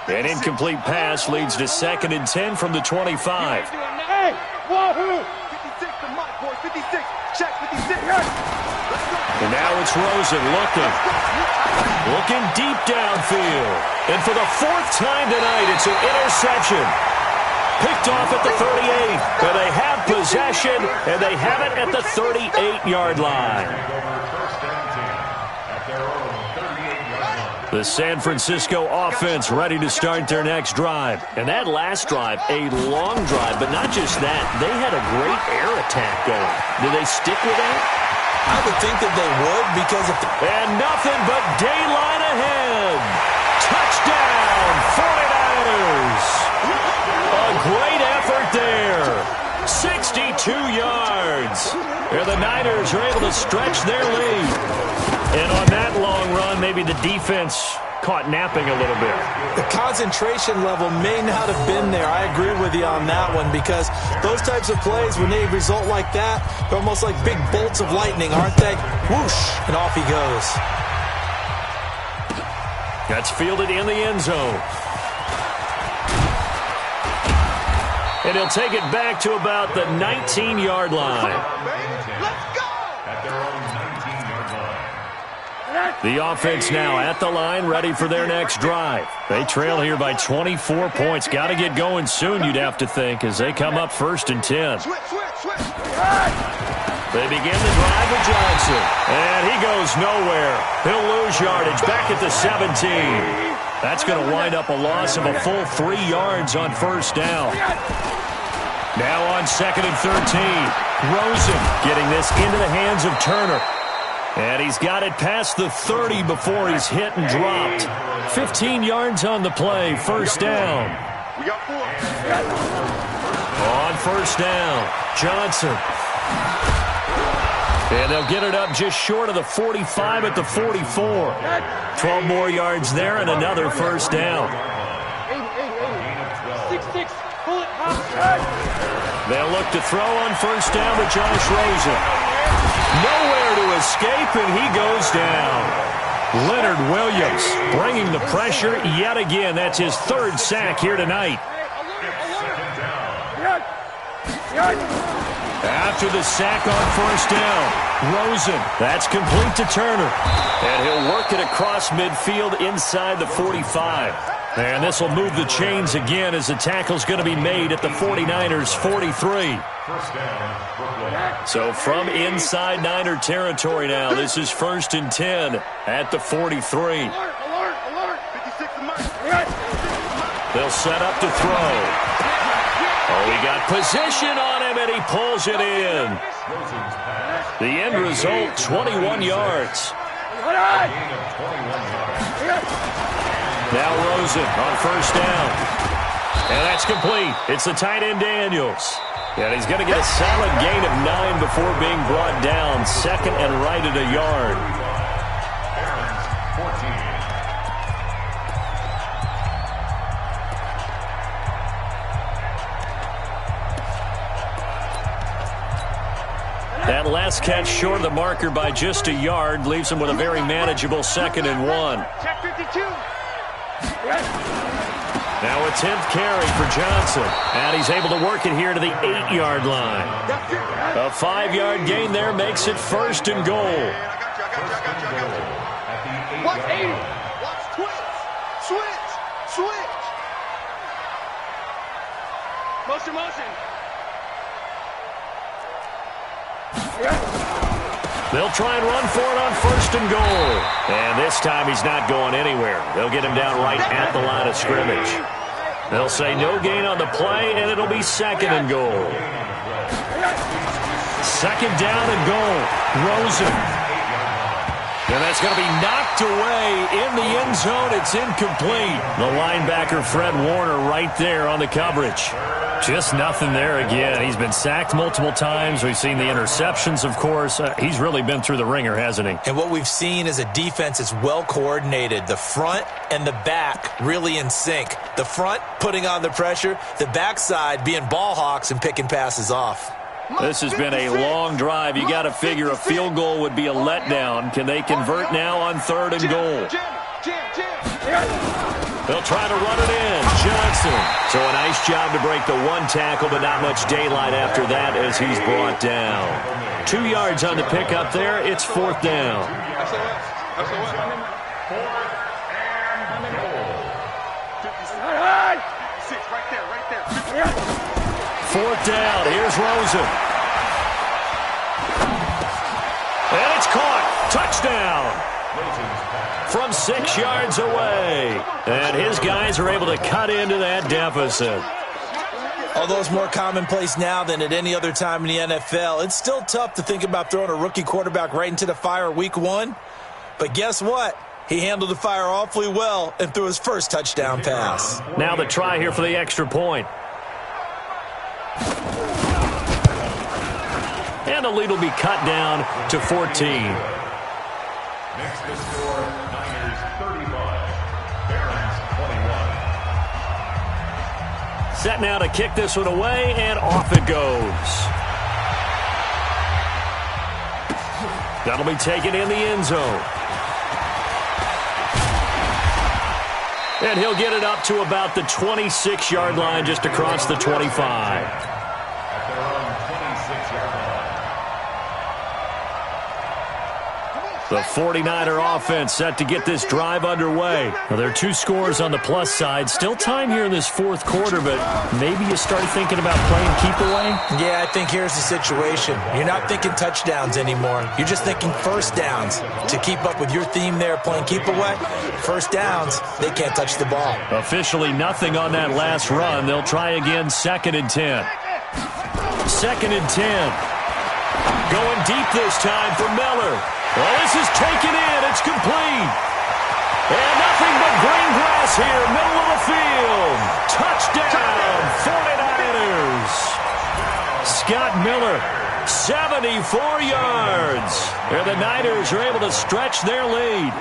An incomplete pass leads to 2nd and 10 from the 25. Hey, wahoo! 56 to Mike, boy. 56. Check 56. And now it's Rosen looking deep downfield. And for the 4th time tonight, it's an interception. Picked off at the 38. And they have possession, and they have it at the 38-yard line. The San Francisco offense ready to start their next drive. And that last drive, a long drive, but not just that. They had a great air attack going. Do they stick with that? I would think that they would because if... And nothing but daylight ahead. Touchdown, 49ers. A great effort there. 62 yards. And the Niners are able to stretch their lead. And on that long run, maybe the defense caught napping a little bit. The concentration level may not have been there. I agree with you on that one, because those types of plays, when they result like that, they're almost like big bolts of lightning, aren't they? Whoosh, and off he goes. That's fielded in the end zone. And he'll take it back to about the 19-yard line. Let's go! At their own 19-yard line. The offense now at the line, ready for their next drive. They trail here by 24 points. Got to get going soon, you'd have to think, as they come up 1st and 10. Switch. They begin the drive with Johnson. And he goes nowhere. He'll lose yardage back at the 17. That's going to wind up a loss of a full 3 yards on 1st down. Now on 2nd and 13. Rosen getting this into the hands of Turner. And he's got it past the 30 before he's hit and dropped. 15 yards on the play, 1st down. We got 4. On 1st down, Johnson. And they'll get it up just short of the 45 at the 44. 12 more yards there and another 1st down. 6-6. Pull it. They'll look to throw on 1st down to Josh Rosen. Nowhere to escape, and he goes down. Leonard Williams bringing the pressure yet again. That's his 3rd sack here tonight. After the sack on 1st down, Rosen. That's complete to Turner. And he'll work it across midfield inside the 45. And this will move the chains again as the tackle's going to be made at the 49ers' 43. So from inside Niner territory now, this is 1st and 10 at the 43. Alert. 56 to Mike. They'll set up to throw. Oh, he got position on him, and he pulls it in. The end result, 21 yards. Now Rosen on 1st down. And that's complete. It's the tight end Daniels. And he's going to get a solid gain of 9 before being brought down. 2nd and right at a yard. That last catch short of the marker by just a yard leaves him with a very manageable 2nd and 1. Check 52. Now a 10th carry for Johnson. And he's able to work it here to the 8-yard line. A 5-yard gain there makes it 1st and goal. I got you. Watch 80. Watch switch. Motion. They'll try and run for it on 1st and goal. And this time he's not going anywhere. They'll get him down right at the line of scrimmage. They'll say no gain on the play, and it'll be 2nd and goal. 2nd down and goal. Rosen. And that's going to be knocked away in the end zone. It's incomplete. The linebacker, Fred Warner, right there on the coverage. Just nothing there again. He's been sacked multiple times. We've seen the interceptions, of course. He's really been through the ringer, hasn't he? And what we've seen is a defense that's well coordinated. The front and the back really in sync. The front putting on the pressure. The backside being ball hawks and picking passes off. This has been a long drive. You got to figure a field goal would be a letdown. Can they convert now on 3rd and goal? They'll try to run it in. Johnson. So a nice job to break the 1 tackle, but not much daylight after that as he's brought down. 2 yards on the pickup there. It's 4th down. Fourth down. Here's Rosen. And it's caught. Touchdown. From 6 yards away. And his guys are able to cut into that deficit. Although it's more commonplace now than at any other time in the NFL, it's still tough to think about throwing a rookie quarterback right into the fire week 1. But guess what? He handled the fire awfully well and threw his first touchdown pass. Now the try here for the extra point. And the lead will be cut down to 14. Next to score, Niners 35, Barons 21. Set now to kick this one away, and off it goes. That'll be taken in the end zone. And he'll get it up to about the 26-yard line, just across the 25. At their own 26-yard line. The 49er offense set to get this drive underway. Well, there are 2 scores on the plus side. Still time here in this fourth quarter, but maybe you start thinking about playing keep away? Yeah, I think here's the situation. You're not thinking touchdowns anymore. You're just thinking first downs. To keep up with your theme there, playing keep away, first downs, they can't touch the ball. Officially nothing on that last run. They'll try again, 2nd and 10. 2nd and 10. Going deep this time for Miller. Well, this is taken in. It's complete. And nothing but green grass here, middle of the field. Touchdown, 49ers. Scott Miller, 74 yards. And the Niners are able to stretch their lead.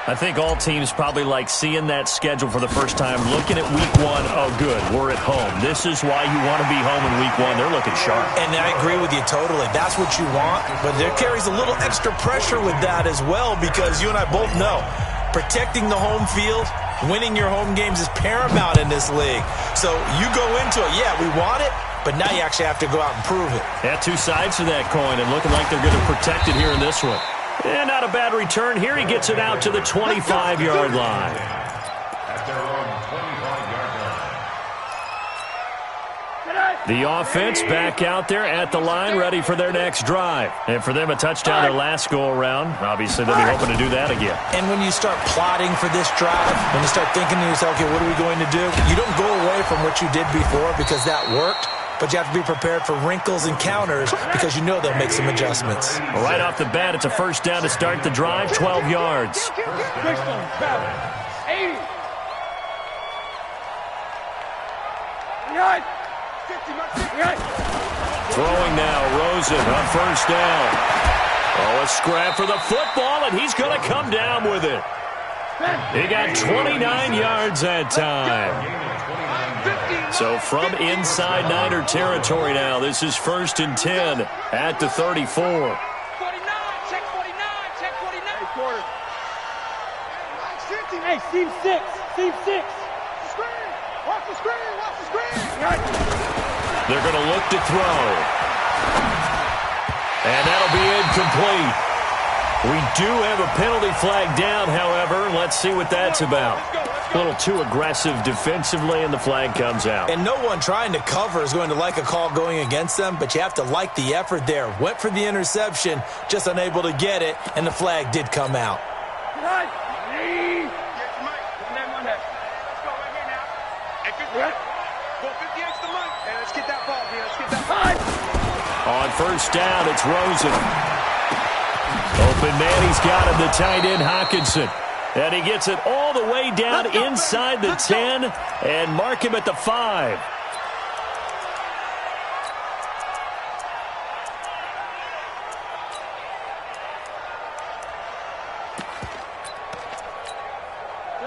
I think all teams probably like seeing that schedule for the first time, looking at week 1. Oh, good, we're at home. This is why you want to be home in week 1. They're looking sharp. And I agree with you totally. That's what you want. But there carries a little extra pressure with that as well, because you and I both know protecting the home field, winning your home games is paramount in this league. So you go into it, yeah, we want it, but now you actually have to go out and prove it. Yeah, 2 sides to that coin, and looking like they're going to protect it here in this one. And not a bad return here. He gets it out to the 25-yard line. At their own 25-yard line. The offense back out there at the line, ready for their next drive. And for them, a touchdown their last go-around. Obviously, they'll be hoping to do that again. And when you start plotting for this drive, when you start thinking to yourself, okay, what are we going to do? You don't go away from what you did before because that worked. But you have to be prepared for wrinkles and counters because you know they'll make some adjustments. Right off the bat, it's a first down to start the drive, 12 yards. 80. Throwing now, Rosen on first down. Oh, a scrap for the football, and he's going to come down with it. He got 29 yards that time. So from inside Niner territory now, this is 1st and 10 at the 34. 49, check 49, check 49. Quarter. Hey, seam 6, seam 6. Watch the screen, watch the screen. They're going to look to throw. And that'll be incomplete. We do have a penalty flag down, however. Let's see what that's about. A little too aggressive defensively, and the flag comes out. And no one trying to cover is going to like a call going against them, but you have to like the effort there. Went for the interception, just unable to get it, and the flag did come out. On first down, it's Rosen. Open man, he's got him, the tight end Hawkinson. And he gets it all the way down inside the 10 and mark him at the 5.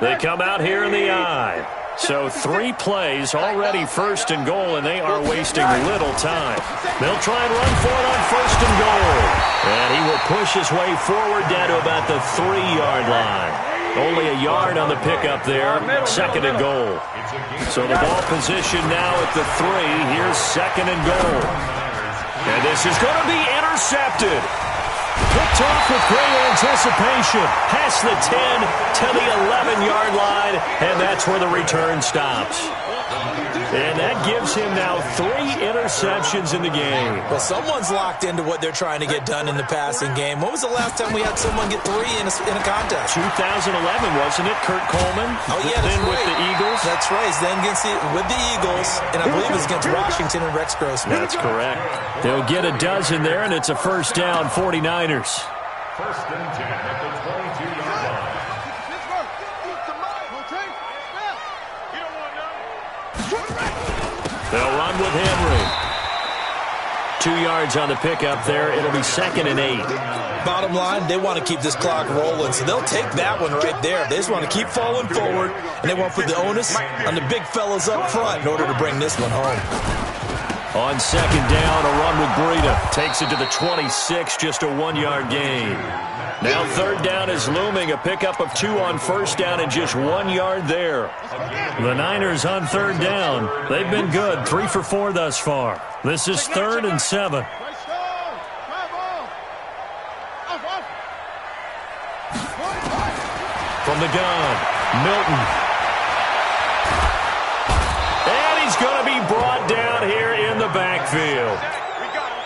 They come out here in the eye. So 3 plays, already 1st and goal, and they are wasting little time. They'll try and run for it on 1st and goal. And he will push his way forward down to about the 3-yard line. Only a yard on the pickup there, 2nd and goal. So the ball position now at the 3. Here's 2nd and goal. And this is going to be intercepted. Picked off with great anticipation. Past the 10 to the 11-yard line, and that's where the return stops. And that gives him now 3 interceptions in the game. Well, someone's locked into what they're trying to get done in the passing game. When was the last time we had someone get 3 in a contest? 2011, wasn't it? Kurt Coleman? Oh, yeah, that's then right. with the Eagles? That's right. Then with the Eagles, and I believe it was against Washington and Rex Grossman. That's correct. They'll get a dozen there, and it's a first down, 49ers. 1st and 10 at the 22-yard line. They'll run with Henry. 2 yards on the pickup there. It'll be 2nd and 8. Bottom line, they want to keep this clock rolling, so they'll take that one right there. They just want to keep falling forward, and they want to put the onus on the big fellas up front in order to bring this one home. On 2nd down, a run with Breida. Takes it to the 26, just a 1-yard gain. Now 3rd down is looming. A pickup of 2 on 1st down and just 1 yard there. The Niners on 3rd down. They've been good, 3 for 4 thus far. This is 3rd and 7. From the gun, Milton. And he's going to be brought down here in the backfield.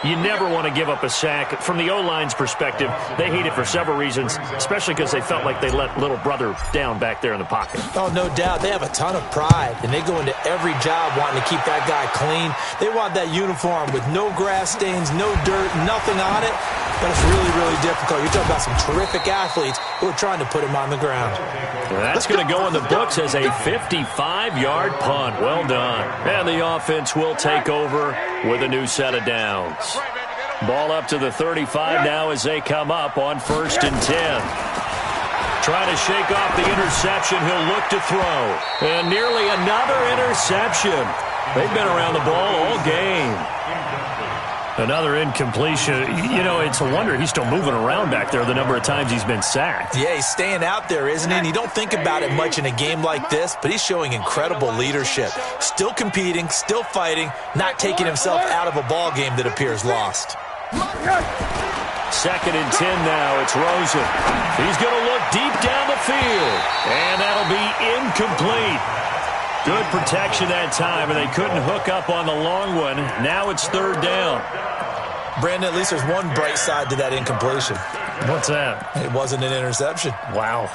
You never want to give up a sack. From the O-line's perspective, they hate it for several reasons, especially because they felt like they let little brother down back there in the pocket. Oh, no doubt. They have a ton of pride, and they go into every job wanting to keep that guy clean. They want that uniform with no grass stains, no dirt, nothing on it. But it's really, really difficult. You're talking about some terrific athletes who are trying to put him on the ground. That's going to go in the books as a 55-yard punt. Well done. And the offense will take over with a new set of downs. Ball up to the 35 now as they come up on 1st and 10. Trying to shake off the interception. He'll look to throw. And nearly another interception. They've been around the ball all game. Another incompletion. You know, it's a wonder he's still moving around back there the number of times he's been sacked. Yeah, he's staying out there, isn't he? And you don't think about it much in a game like this, but he's showing incredible leadership. Still competing, still fighting, not taking himself out of a ball game that appears lost. 2nd and 10 now. It's Rosen. He's going to look deep down the field. And that'll be incomplete. Good protection that time, and they couldn't hook up on the long one. Now it's 3rd down. Brandon, at least there's one bright side to that incompletion. What's that? It wasn't an interception. Wow.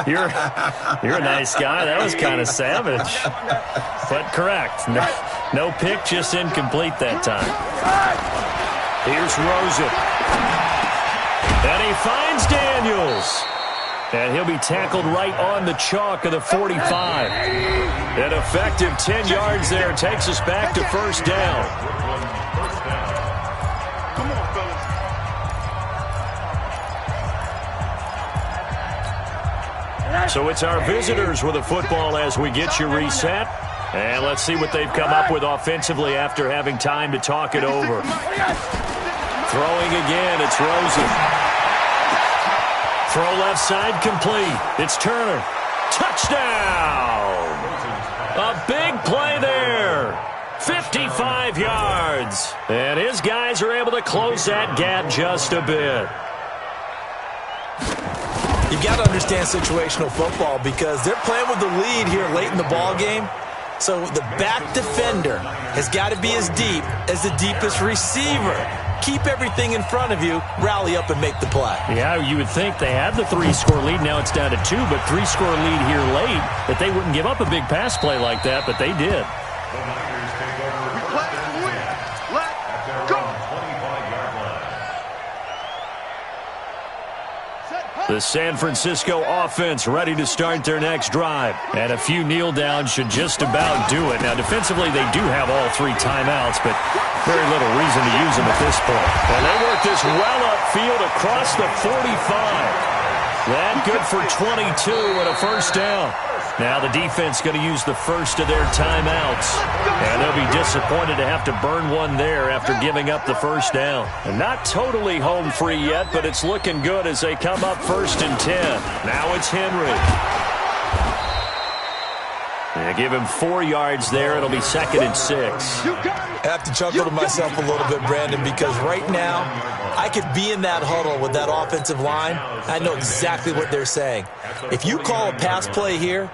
You're a nice guy. That was kind of savage. But correct. No pick, just incomplete that time. Here's Rosen. And he finds Daniels. And he'll be tackled right on the chalk of the 45. An effective 10 yards there takes us back to 1st down. Come on, fellas. So it's our visitors with the football as we get you reset. And let's see what they've come up with offensively after having time to talk it over. Throwing again, it's Rosen. Throw left side complete. It's Turner. Touchdown! A big play there. 55 yards. And his guys are able to close that gap just a bit. You've got to understand situational football because they're playing with the lead here late in the ball game. So the back defender has got to be as deep as the deepest receiver. Keep everything in front of you, rally up and make the play. Yeah, you would think they had the 3-score lead. Now it's down to 2, but 3-score lead here late, that they wouldn't give up a big pass play like that, but they did. We play to win. Let's go. The San Francisco offense ready to start their next drive. And a few kneel downs should just about do it. Now, defensively, they do have all 3 timeouts, but very little reason to use them at this point. And they work this well upfield across the 45. That good for 22 and a 1st down. Now the defense going to use the first of their timeouts. And they'll be disappointed to have to burn one there after giving up the 1st down. And not totally home free yet, but it's looking good as they come up 1st and 10. Now it's Henry. They give him 4 yards there. It'll be 2nd and 6. I have to chuckle to myself a little bit, Brandon, because right now I could be in that huddle with that offensive line. I know exactly what they're saying. If you call a pass play here,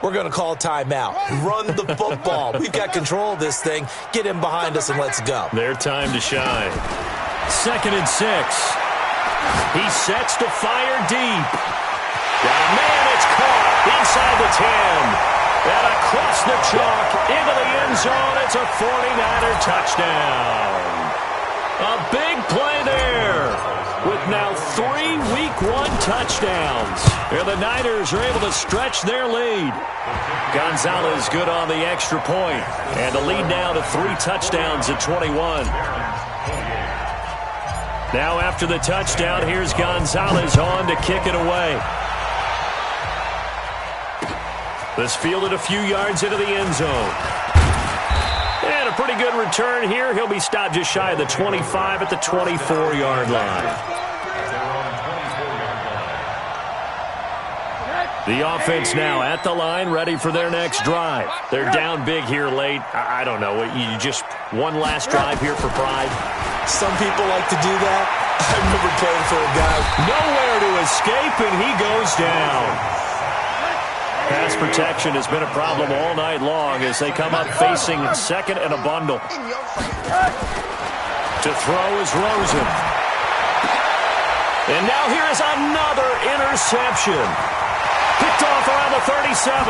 we're going to call timeout. Run the football. We've got control of this thing. Get in behind us and let's go. Their time to shine. 2nd and 6. He sets to fire deep. And man, it's caught inside the 10. And across the chalk into the end zone. It's a 49er touchdown. A big play there with now 3 Week 1 touchdowns. And the Niners are able to stretch their lead. Gonzalez good on the extra point. And the lead now to 3 touchdowns at 21. Now after the touchdown, here's Gonzalez on to kick it away. This fielded a few yards into the end zone. And a pretty good return here. He'll be stopped just shy of the 25 at the 24-yard line. The offense now at the line, ready for their next drive. They're down big here late. I don't know. You just one last drive here for pride. Some people like to do that. I remember playing for a guy. Nowhere to escape, and he goes down. Pass protection has been a problem all night long as they come up facing second and a bundle. To throw is Rosen. And now here is another interception. Picked off around the 37.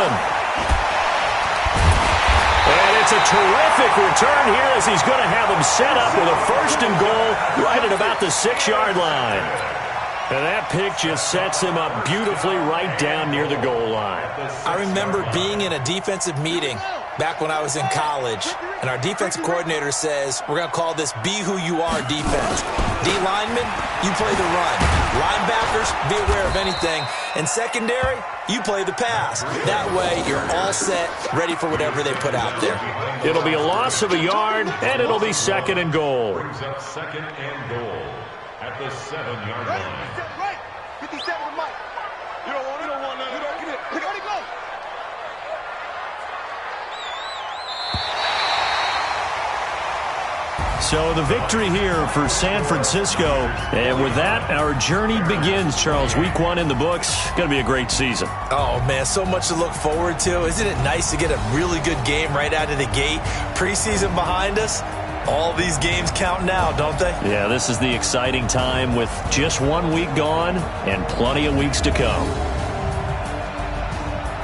And it's a terrific return here as he's going to have them set up with a 1st and goal right at about the 6-yard line. And that pick just sets him up beautifully right down near the goal line. I remember being in a defensive meeting back when I was in college, and our defensive coordinator says, we're going to call this Be Who You Are defense. D linemen, you play the run. Linebackers, be aware of anything. And secondary, you play the pass. That way, you're all set, ready for whatever they put out there. It'll be a loss of a yard, and it'll be 2nd and goal. Brings up 2nd and goal at the 7-yard line. Right. 57 to Mike. You don't want it. You don't want none. You don't get it. Pick it go. So the victory here for San Francisco. And with that, our journey begins, Charles. Week 1 in the books. Going to be a great season. Oh, man, so much to look forward to. Isn't it nice to get a really good game right out of the gate? Preseason behind us. All these games count now, don't they? Yeah, this is the exciting time with just 1 week gone and plenty of weeks to come.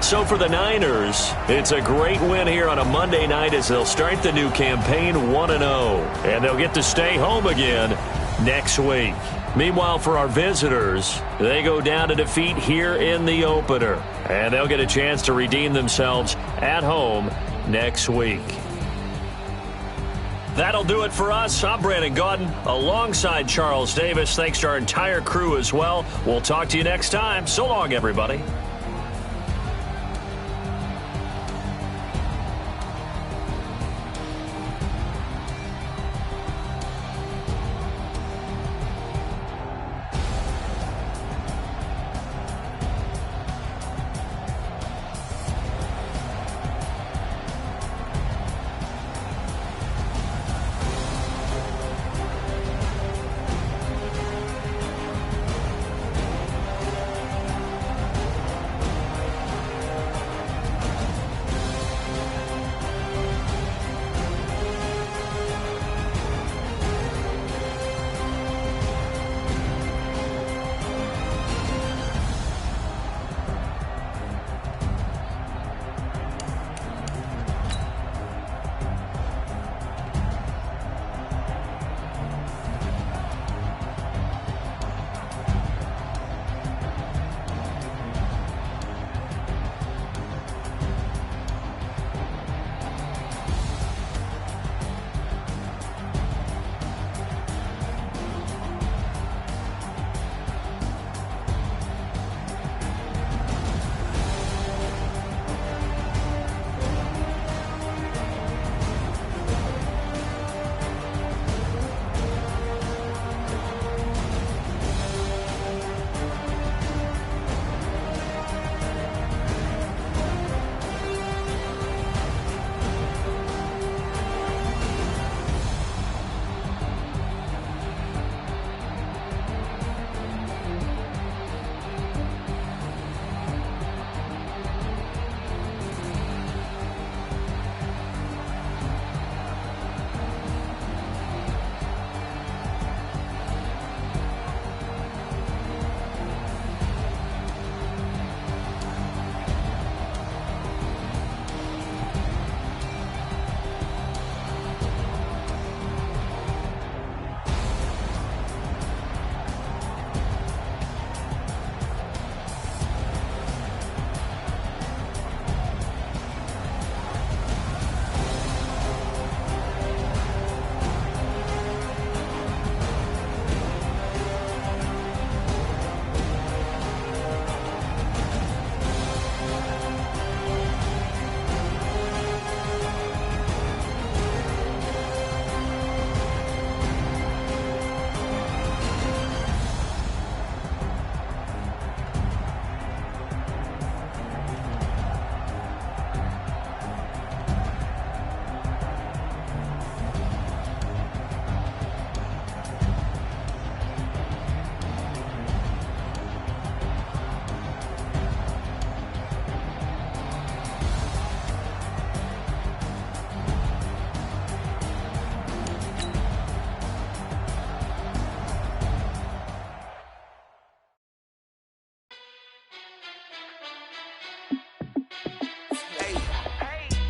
So for the Niners, it's a great win here on a Monday night as they'll start the new campaign 1-0. And they'll get to stay home again next week. Meanwhile, for our visitors, they go down to defeat here in the opener. And they'll get a chance to redeem themselves at home next week. That'll do it for us. I'm Brandon Gaudin alongside Charles Davis. Thanks to our entire crew as well. We'll talk to you next time. So long, everybody.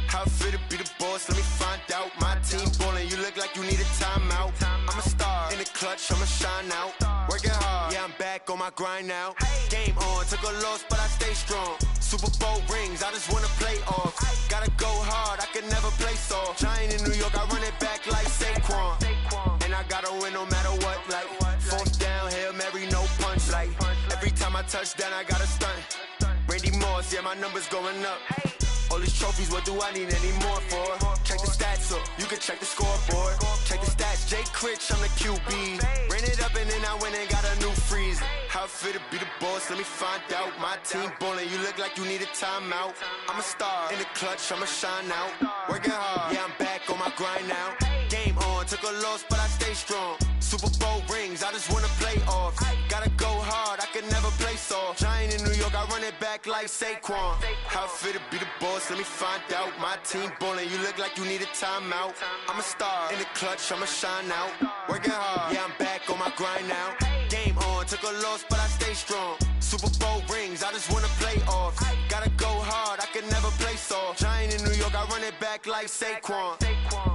How I feel to be the boss, let me find out. My team ballin', you look like you need a timeout. I'm a star, in the clutch, I'ma shine out. Working hard, yeah, I'm back on my grind now. Game on, took a loss, but I stay strong. Super Bowl rings, I just wanna play off. Gotta go hard, I can never play soft. Giant in New York, I run it back like Saquon. And I gotta win no matter what, like fourth down, Hail Mary, no punch. Like every time I touch down, I gotta stunt. Randy Moss, yeah, my numbers going up. All these trophies, what do I need any more for? Check the stats up, you can check the scoreboard. Check the stats, Jay Critch, I'm the QB. Ran it up and then I went and got a new freeze. How I feel to be the boss, let me find out. My team ballin', you look like you need a timeout. I'm a star, in the clutch, I'ma shine out. Working hard, yeah, I'm back on my grind now. Game on, took a loss, but I stay strong. Super Bowl rings, I just wanna play off. Gotta go hard, I can never play soft. Giant in New York, I run it back like Saquon. How I feel to be the boss, let me find out. My team ballin', you look like you need a timeout. I'm a star, in the clutch, I'ma shine out. Working hard, yeah, I'm back on my grind now. Game on, took a loss, but I stay strong. Super Bowl rings, I just wanna play off. Gotta go hard, I can never play soft. Giant in New York, I run it back like Saquon.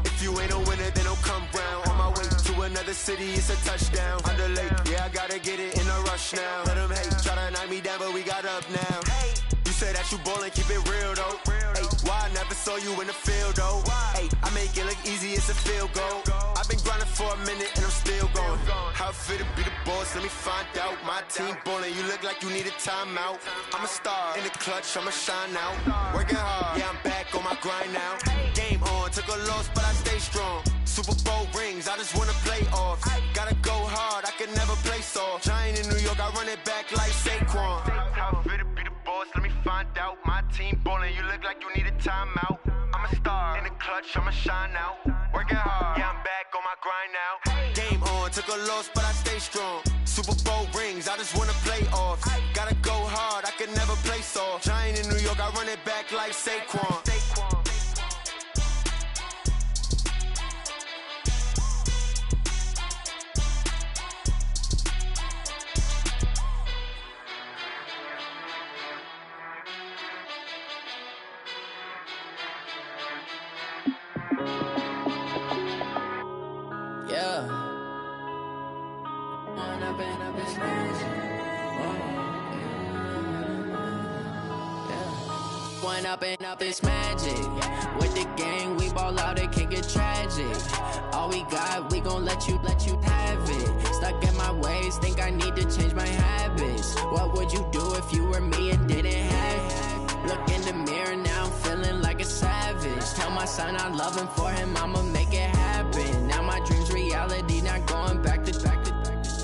If you ain't a winner, then don't come round. On my way to another city, it's a touchdown. Under late, yeah, I gotta get it in a rush now. Let them hate, try to knock me down, but we got up now. You say that you ballin', keep it real though. Ay, why I never saw you in the field though? Ay, I make it look easy, it's a field goal. I've been grinding for a minute and I'm still going. How I feel to be the boss, let me find out. My team ballin', you look like you need a timeout. I'm a star, in the clutch, I'ma shine out. Working hard, yeah, I'm back on my grind now. Game on, took a loss, but I stay strong. Super Bowl rings, I just wanna play off. Gotta go hard, I can never play soft. Giant in New York, I run it back like Saquon. How I feel to be the boss, let me find out. My team ballin', you look like you need a timeout. I'm a star, in the clutch, I'ma shine out. Working hard, yeah, I'm back on my grind now. Game on, took a loss, but I stay strong. Super Bowl rings, I just wanna play off. Gotta go hard, I can never play soft. Giant in New York, I run it back like Saquon. Up this magic. With the gang, we ball out, it can get tragic. All we got, we gon' let you have it. Stuck in my ways, think I need to change my habits. What would you do if you were me and didn't have it? Look in the mirror, now I'm feeling like a savage. Tell my son I love him, for him I'ma make it happen. Now my dream's reality, not going back to.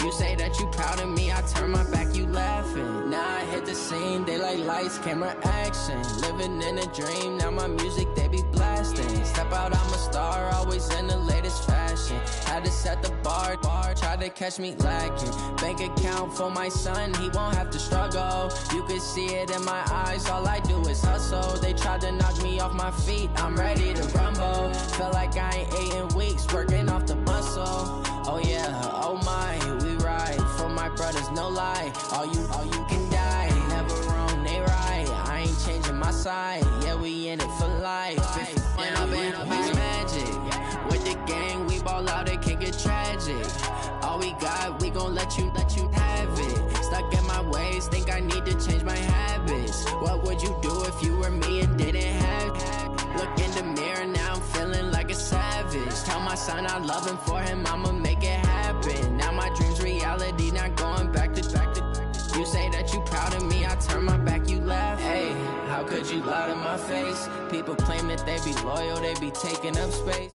You say that you proud of me, I turn my back, you laughing. Now I hit the scene, they like lights, camera, action. Living in a dream, now my music, they be blasting. Step out, I'm a star, always in the latest fashion. Had to set the bar, try to catch me lacking. Bank account for my son, he won't have to struggle. You can see it in my eyes, all I do is hustle. They tried to knock me off my feet, I'm ready to rumble. Feel like I ain't ate in weeks, working off the muscle. Oh yeah, oh my, we ride for my brothers, no lie. All you can die, never wrong, they right. I ain't changing my side, yeah, we in it for life. When I've been magic, with the gang, we ball out, it can get tragic. All we got, we gon' let you have it. Stuck in my ways, think I need to change my habits. What would you do if you were me and didn't have it? Look in the mirror, now I'm feeling like a savage. Tell my son I love him, for him I'ma make it happen. Now my dream's reality, not going back to. You say that you proud of me, I turn my back, you laugh. Hey, how could you lie to my face? People claim that they be loyal, they be taking up space.